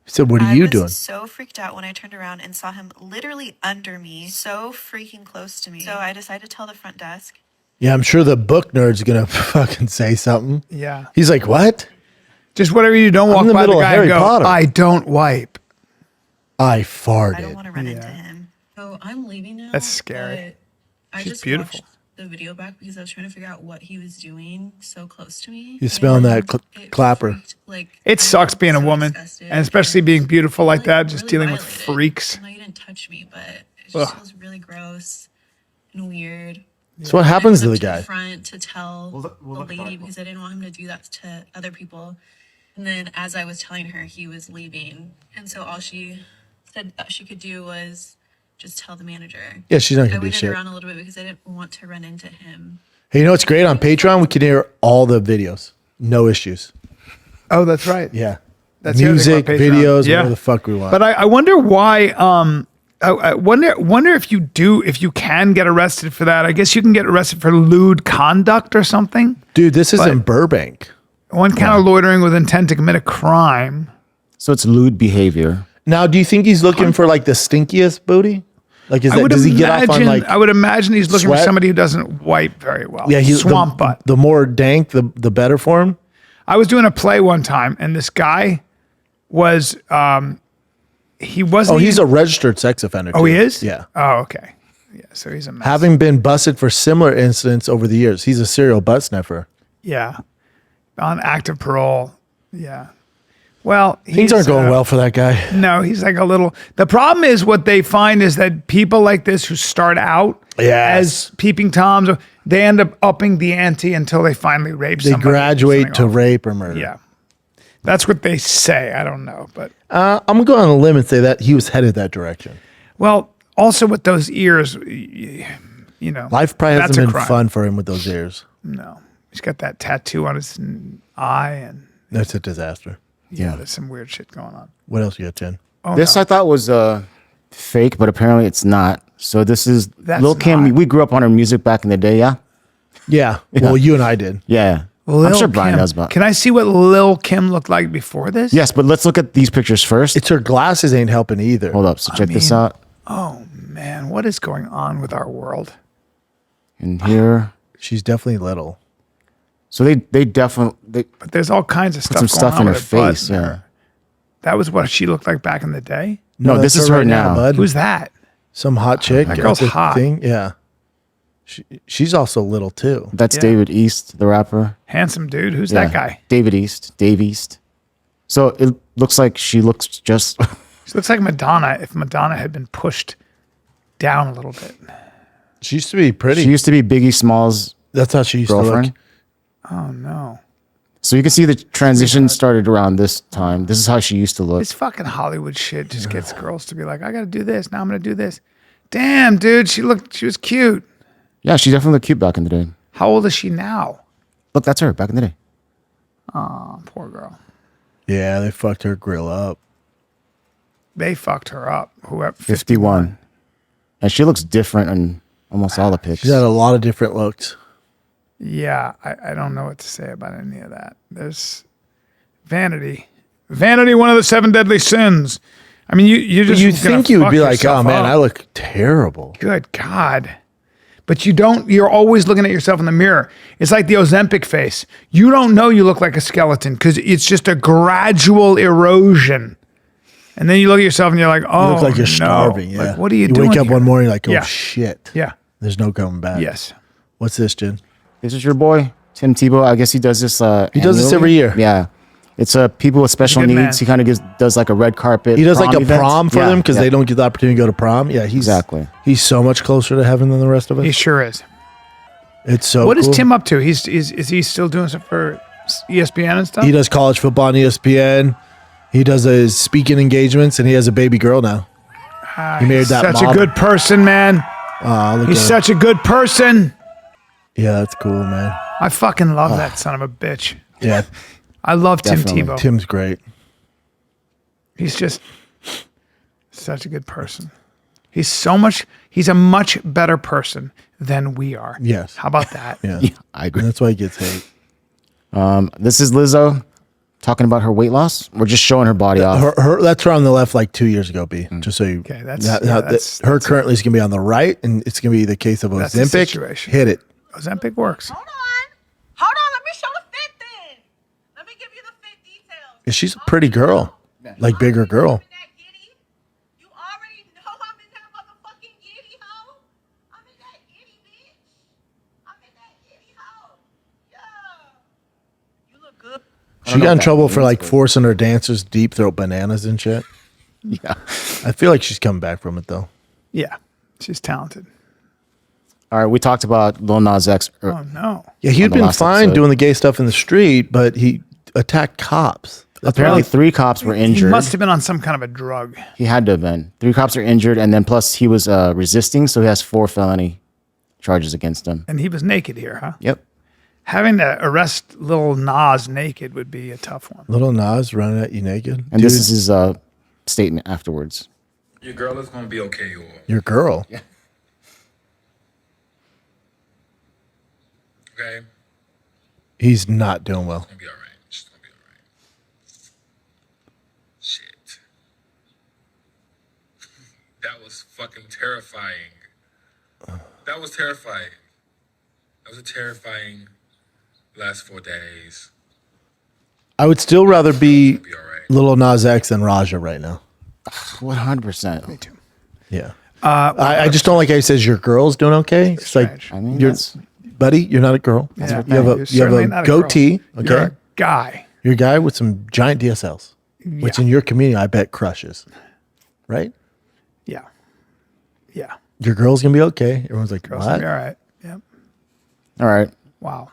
He said, "What are you I doing?" was so freaked out when I turned around and saw him literally under me, so freaking close to me. So I decided to tell the front desk. Yeah, I'm sure the book nerd's gonna fucking say something. Yeah. He's like, "What? Just whatever you don't I'm walk in the by the middle of guy Harry and go, Potter. I don't wipe. I I don't farted." want to run into him. So I'm leaving now. That's scary. but I She's just beautiful. watched the video back because I was trying to figure out what he was doing so close to me. He's smelling that And it clapper. freaked, like, It sucks being a so woman, disgusted and especially being beautiful like really- that, just really dealing with violated. freaks. I know you didn't touch me, but it just Ugh. feels really gross and weird. So what And I happens to went the up guy? front to tell the lady because I didn't want him to do that to other people. And then as I was telling her, he was leaving, and so all she said that she could do was just tell the manager. Yeah, she's not I gonna do waited shit. around a little bit because I didn't want to run into him. Hey, you know what's great on Patreon? We can hear all the videos, no issues. Oh, that's right. Yeah, That's the other thing music, about Patreon. videos, Yeah. whatever the fuck we want. But I wonder why I wonder if you can get arrested for that. I guess you can get arrested for lewd conduct or something. Dude, this is in Burbank. One count of loitering with intent to commit a crime. So it's lewd behavior. Now, do you think he's looking for like the stinkiest booty? Like, does he get off on like? I would imagine he's looking sweat? for somebody who doesn't wipe very well. Yeah, swamp butt. The more dank, the better for him. I was doing a play one time, and this guy was he wasn't. Oh, he's a registered sex offender. Oh, too. he is. Yeah. Oh, okay. Yeah, so he's a mess. Having been busted for similar incidents over the years, he's a serial butt sniffer. Yeah, on active parole. Yeah. Well, Things aren't going well for that guy. No, he's like a little. The problem is what they find is that people like this who start out as peeping toms, they end up upping the ante until they finally rape They somebody. graduate to rape or murder. Yeah, that's what they say. I don't know, but I'm gonna go on a limb and say that he was headed that direction. well, also with those ears, you know, Life probably that's hasn't a been crime. fun for him with those ears. No, he's got that tattoo on his eye, and That's a disaster. yeah, there's some weird shit going on. What else you got, Jen? Oh, This no. I thought was fake, but apparently it's not. So this is That's Lil Kim. not. We grew up on her music back in the day, yeah? Yeah. Well, you and I did. Yeah. Lil I'm sure Brian Kim. knows about. Can I see what Lil Kim looked like before this? Yes, but let's look at these pictures first. It's her glasses ain't helping either. Hold up. So check this mean- out. Oh man, what is going on with our world? And here. She's definitely little. So they definitely But there's all kinds of stuff. some going stuff on in her with butt face. and Yeah. her. That was what she looked like back in the day. No, this that's is her right now. bud. Who's that? Some hot chick. That girl's at the hot. Thing. Yeah. She's also little too. That's Yeah. David East, the rapper. Handsome dude. Who's Yeah. that guy? David East. Dave East. So it looks like she looks just. She looks like Madonna if Madonna had been pushed down a little bit. She used to be pretty. She used to be Biggie Smalls' That's how she used girlfriend. to look. Oh no. So you can see the transition started around this time. This is how she used to look. This fucking Hollywood shit just gets girls to be like, I gotta do this. Now I'm gonna do this. Damn, dude, she was cute. Yeah, she definitely looked cute back in the day. How old is she now? Look, that's her back in the day. Oh, poor girl. Yeah, they fucked her grill up. They fucked her up. Whoever 51. And she looks different in almost all the pics. She's had a lot of different looks. Yeah, I don't know what to say about any of that. There's vanity. Vanity, one of the 7 deadly sins. I mean, you just You gonna think you would fuck be like, oh yourself man, up. I look terrible. Good God. But you don't, you're always looking at yourself in the mirror. It's like the Ozempic face. You don't know you look like a skeleton because it's just a gradual erosion. And then you look at yourself and you're like, oh, You look like you're no. starving. Yeah. Like, what are you doing? wake up here? one morning like, oh Yeah. shit. Yeah. There's no coming back. Yes. What's this, Jen? This is your boy, Tim Tebow. I guess he does this. He does this annually. every year. Yeah. It's people with special good needs. man. He kind of does like a red carpet. He does like a event. prom for Yeah, them because yeah. they don't get the opportunity to go to prom. Yeah, he's Exactly. He's so much closer to heaven than the rest of us. He sure is. It's so. What is cool. Tim up to? Is he still doing stuff for ESPN and stuff? He does college football on ESPN. He does his speaking engagements, and he has a baby girl now. He married that Such model. a good person, man. Look He's at him. such a good person. Yeah, that's cool, man. I fucking love that son of a bitch. Yeah, I love Definitely. Tim Tebow. Tim's great. He's just such a good person. He's a much better person than we are. Yes. How about that? Yeah, Yeah, I agree. And that's why he gets hate. This is Lizzo talking about her weight loss. We're just showing her body off. That's her on the left like 2 years ago, B. Just so you. Okay, her currently is going to be on the right, and it's going to be the case of That's the Ozempic. situation. Hit it. Ozempic works. Hold on, let me show the fit then. Let me give you the fit details. Yeah, she's a pretty girl, like bigger girl. I'm in that giddy. You already know I'm in that motherfucking giddy, hoe. I'm in that giddy, bitch. I'm in that giddy, hoe. Yeah. You look good. She got in trouble for like forcing her dancers deep throat bananas and shit. Yeah. I feel like she's coming back from it though. Yeah, she's talented. All right, we talked about Lil Nas X. Oh no. Yeah, he'd On the been last fine episode. doing the gay stuff in the street, but he attacked cops. That's Apparently, why- 3 cops were He injured. must have been on some kind of a drug. He had to have been. 3 cops are injured, and then plus he was resisting, so he has 4 felony charges against him. And he was naked here, huh? Yep. Having to arrest Lil Nas naked would be a tough one. Little Nas running at you naked. And this is his statement afterwards. Your girl is gonna be okay, or Your girl. Yeah. okay, He's not doing well. gonna be all right. She's gonna be all right. Shit, that was fucking terrifying. That was terrifying. That was a terrifying last 4 days. I would still rather be Be all right. Lil Nas X than Raja right now. 100%. Me too. Yeah. I just don't like how he says your girl's doing okay. It's like, strange. I mean, you're, that's, buddy, you're not a girl. Yeah. You have You're a certainly not a girl. goatee. Okay. You're a guy. You're a guy with some giant DSLs, which Yeah. in your community I bet crushes. Right? Yeah. Yeah. Your girl's gonna be okay. Everyone's like, Girls what? will be all right. Yep. all right. Wow.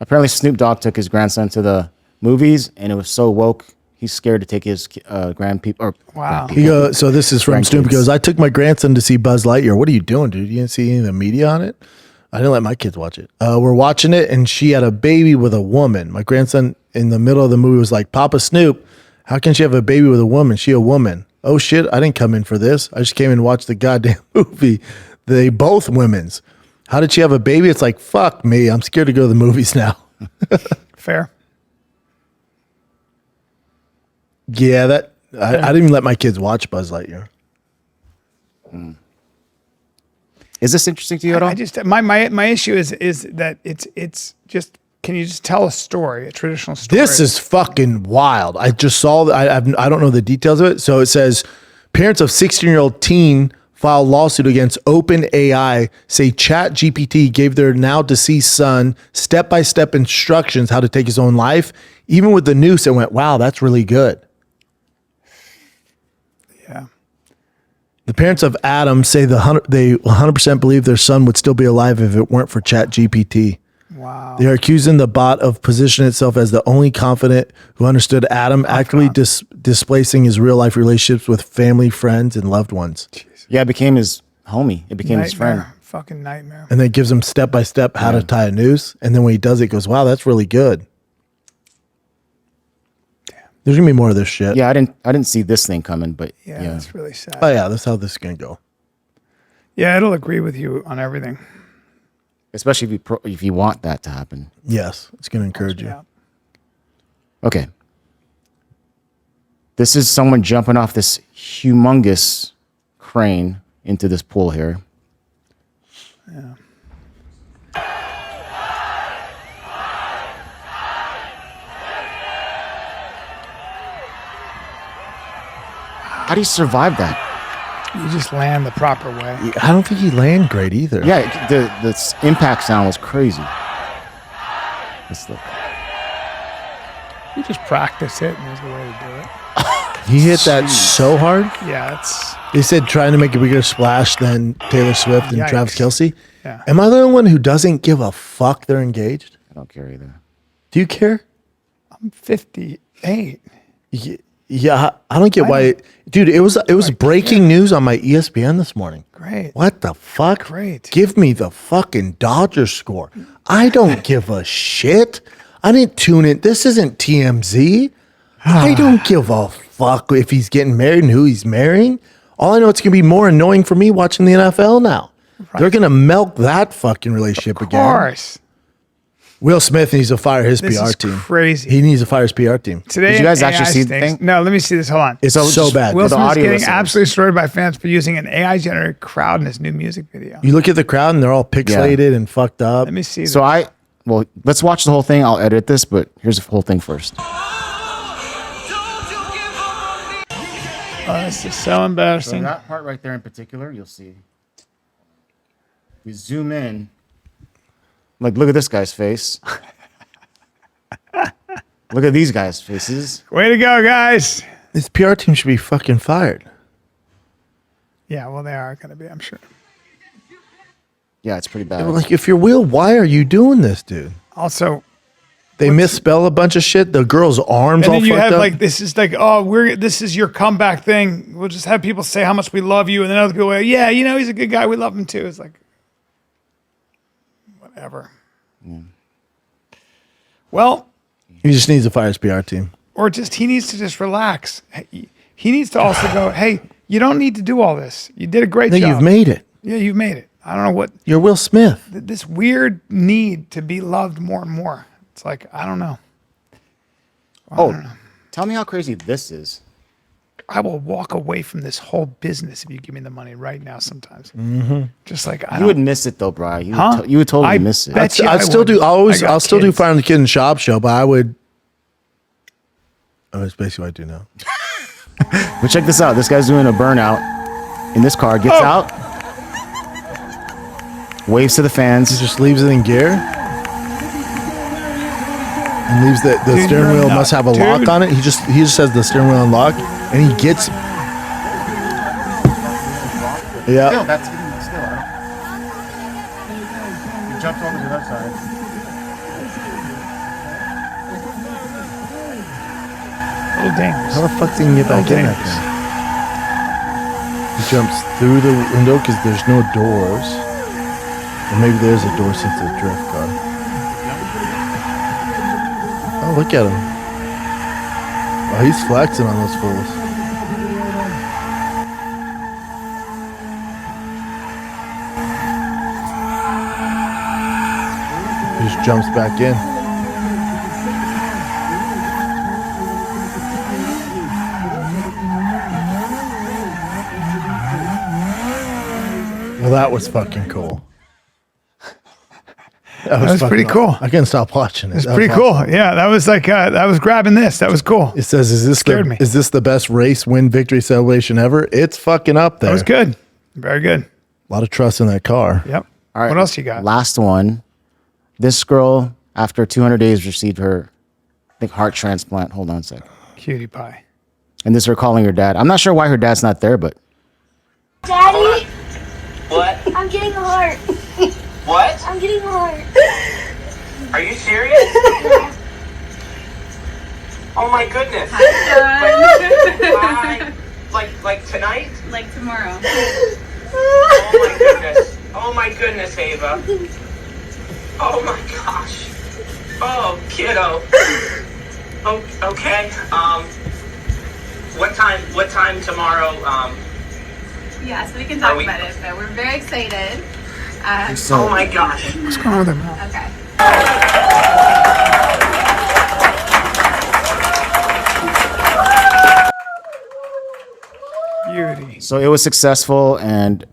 Apparently, Snoop Dogg took his grandson to the movies, and it was so woke. He's scared to take his grandpeople. Wow. He goes, so this is from Snoop. He Grandkids. goes, I took my grandson to see Buzz Lightyear. What are you doing, dude? You didn't see any of the media on it? I didn't let my kids watch it. We're watching it, and she had a baby with a woman. My grandson in the middle of the movie was like, Papa Snoop, how can she have a baby with a woman? She a woman. Oh, shit, I didn't come in for this. I just came and watched the goddamn movie. They both women's. How did she have a baby? It's like, fuck me. I'm scared to go to the movies now. Fair. Yeah, that I didn't even let my kids watch Buzz Lightyear. Is this interesting to you at all? I just my issue is that it's just, can you just tell a story, a traditional story? This is fucking wild. I just saw that. I don't know the details of it. So it says parents of 16-year-old teen file lawsuit against OpenAI, say ChatGPT gave their now deceased son step-by-step instructions how to take his own life. Even with the noose, it went, wow, that's really good. Yeah. The parents of Adam say they 100% believe their son would still be alive if it weren't for ChatGPT. Wow. They are accusing the bot of positioning itself as the only confidant who understood Adam, actively displacing his real life relationships with family, friends, and loved ones. Yeah, it became his homie. It became his friend. Fucking nightmare. And then gives him step by step how to tie a noose. And then when he does it, he goes, wow, that's really good. Damn. There's gonna be more of this shit. Yeah, I didn't see this thing coming, but Yeah, yeah. that's really sad. Oh yeah, that's how this is gonna go. Yeah, it'll agree with you on everything. Especially if you want that to happen. Yes, it's gonna encourage you. Yeah. Okay. This is someone jumping off this humongous crane into this pool here. Yeah. How do you survive that? You just land the proper way. I don't think he landed great either. Yeah, the impact sound was crazy. You just practice it, and there's a way to do it. He hit that so hard. Yeah, it's They said trying to make a bigger splash than Taylor Swift and Yikes. Travis Kelce. Yeah. Am I the only one who doesn't give a fuck they're engaged? I don't care either. Do you care? I'm 58. Yeah, I don't get why. Dude, it was breaking news on my ESPN this morning. Great. What the fuck? Great. Give me the fucking Dodgers score. I don't give a shit. I didn't tune in. This isn't TMZ. I don't give a fuck if he's getting married and who he's marrying. All I know, it's going to be more annoying for me watching the NFL now. Right. They're going to milk that fucking relationship Of again. course. Will Smith needs to fire his This PR is team. crazy. He needs to fire his PR team. Today, Did you guys AI actually see the stinks. thing? No, let me see this. Hold on. It's so bad. Will the Smith's audio getting listeners. absolutely destroyed by fans for using an AI-generated crowd in his new music video. You look at the crowd and they're all pixelated and fucked up. Let me see. So let's watch the whole thing. I'll edit this, but here's the whole thing first. Oh, this is so embarrassing. that part right there in particular, you'll see. We zoom in. Like, look at this guy's face. Look at these guys' faces. Way to go, guys. This PR team should be fucking fired. Yeah, well, they are going to be, I'm sure. Yeah, it's pretty bad. Like, if you're Will, why are you doing this, dude? Also, They misspell a bunch of shit. The girl's arms and all then you fucked have up. like, this is like, oh, this is your comeback thing. We'll just have people say how much we love you. And then other people go, yeah, he's a good guy. We love him too. It's like, whatever. Well, He just needs to fire his PR team. or just he needs to just relax. he needs to also go, hey, you don't need to do all this. You did a great job. You've made it. Yeah, you've made it. I don't know what. You're Will Smith. This weird need to be loved more and more. It's like, I don't know. Tell me how crazy this is. I will walk away from this whole business if you give me the money right now sometimes. Just like, You would miss it though, Brian. Huh? You would totally I miss it. bet you I'll I still would. do. I got I'll still do kids. Fire and the Kid and Schaub show, but I would. Oh, that's basically what I do now. But check this out. This guy's doing a burnout in this car. Gets out, waves to the He fans. just leaves it in gear. And leaves the Dude, steering you're a wheel nut. must have a lock Dude. on it. He just has the steering wheel unlocked, and he gets. Yeah. That's still. He jumped over to the other side. Little dangerous. How the fuck did he get back in that thing? He jumps through the window because there's no doors. Or maybe there's a door since it's a drift car. Oh, look at him. Oh, he's flexing on those fools. He just jumps back in. Well, that was fucking cool. That was pretty fucking cool. awesome. I couldn't stop watching it. It's That was pretty awesome. cool. Yeah, that was like, that was grabbing this. That was cool. It says, Scared me. is this the best race win victory celebration ever? It's fucking up there. That was good. Very good. A lot of trust in that car. Yep. All right. What else you got? Last one. This girl, after 200 days, received her, I think, heart transplant. Hold on a sec. Cutie pie. And this is her calling her dad. I'm not sure why her dad's not there, but Daddy, What? I'm getting a heart. What? I'm getting a heart. Are you serious? Oh my goodness. Hi. Like tonight? Like tomorrow. Oh my goodness. Oh my goodness, Ava. Oh my gosh. Oh, kiddo. Oh, okay. What time tomorrow? Yes, we can talk Are we- about it, but we're very excited. Oh my gosh. What's going on with him? Okay. Beauty. so it was successful, and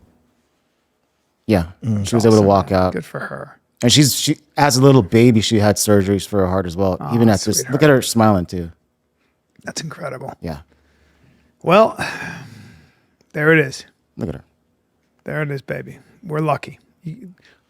yeah, she was able to walk out. Good for her. And she as a little baby, she had surgeries for her heart as well. Even at this, sweetheart. look at her smiling too. That's incredible. Yeah, Well, there it is. look at her. There it is, baby. We're lucky.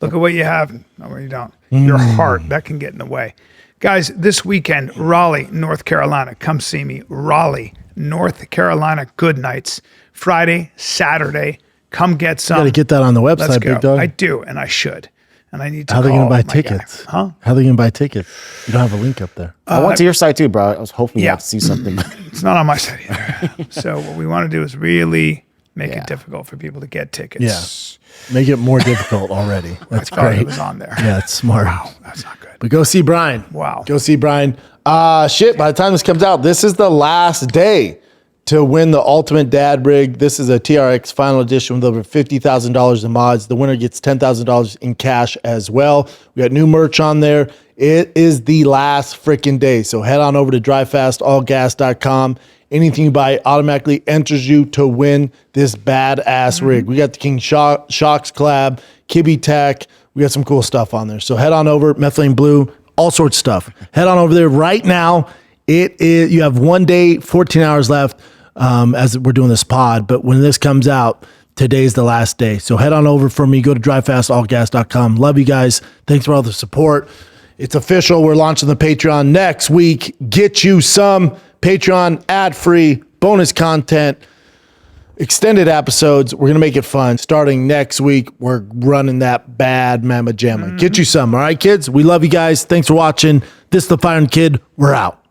Look at what you have. No, you don't. Your heart, that can get in the way. Guys, this weekend, Raleigh, North Carolina. Come see me. Raleigh, North Carolina. Good nights. Friday, Saturday. Come get some. Got to get that on the Let's website, go. big dog. I do, and I should. And I need to How are they call going to buy my guy. tickets? Huh? How are they going to buy tickets? You don't have a link up there. I went to your site too, bro. I was hoping you yeah. had to see something. It's not on my site either. So what we want to do is really make Yeah. it difficult for people to get tickets. Yeah. Make it more difficult already. That's I thought great. it was on there. Yeah, it's smart. Wow, that's not good. But go see Bryan. Wow. Go see Bryan. Shit, by the time this comes out, this is the last day to win the Ultimate Dad Rig. This is a TRX final edition with over $50,000 in mods. The winner gets $10,000 in cash as well. We got new merch on there. It is the last freaking day. So head on over to drivefastallgas.com. Anything you buy automatically enters you to win this badass rig. We got the King Shocks collab, Kibby Tech. We got some cool stuff on there. So head on over, methylene blue, all sorts of stuff. Head on over there right now. It is, you have 1 day, 14 hours left as we're doing this pod. But when this comes out, today's the last day. So head on over for me. Go to drivefastallgas.com. Love you guys. Thanks for all the support. It's official. We're launching the Patreon next week. Get you some Patreon ad-free bonus content, extended episodes. We're going to make it fun. Starting next week, we're running that bad mamma jamma. Get you some. All right, kids? We love you guys. Thanks for watching. This is The Fire and Kid. We're out.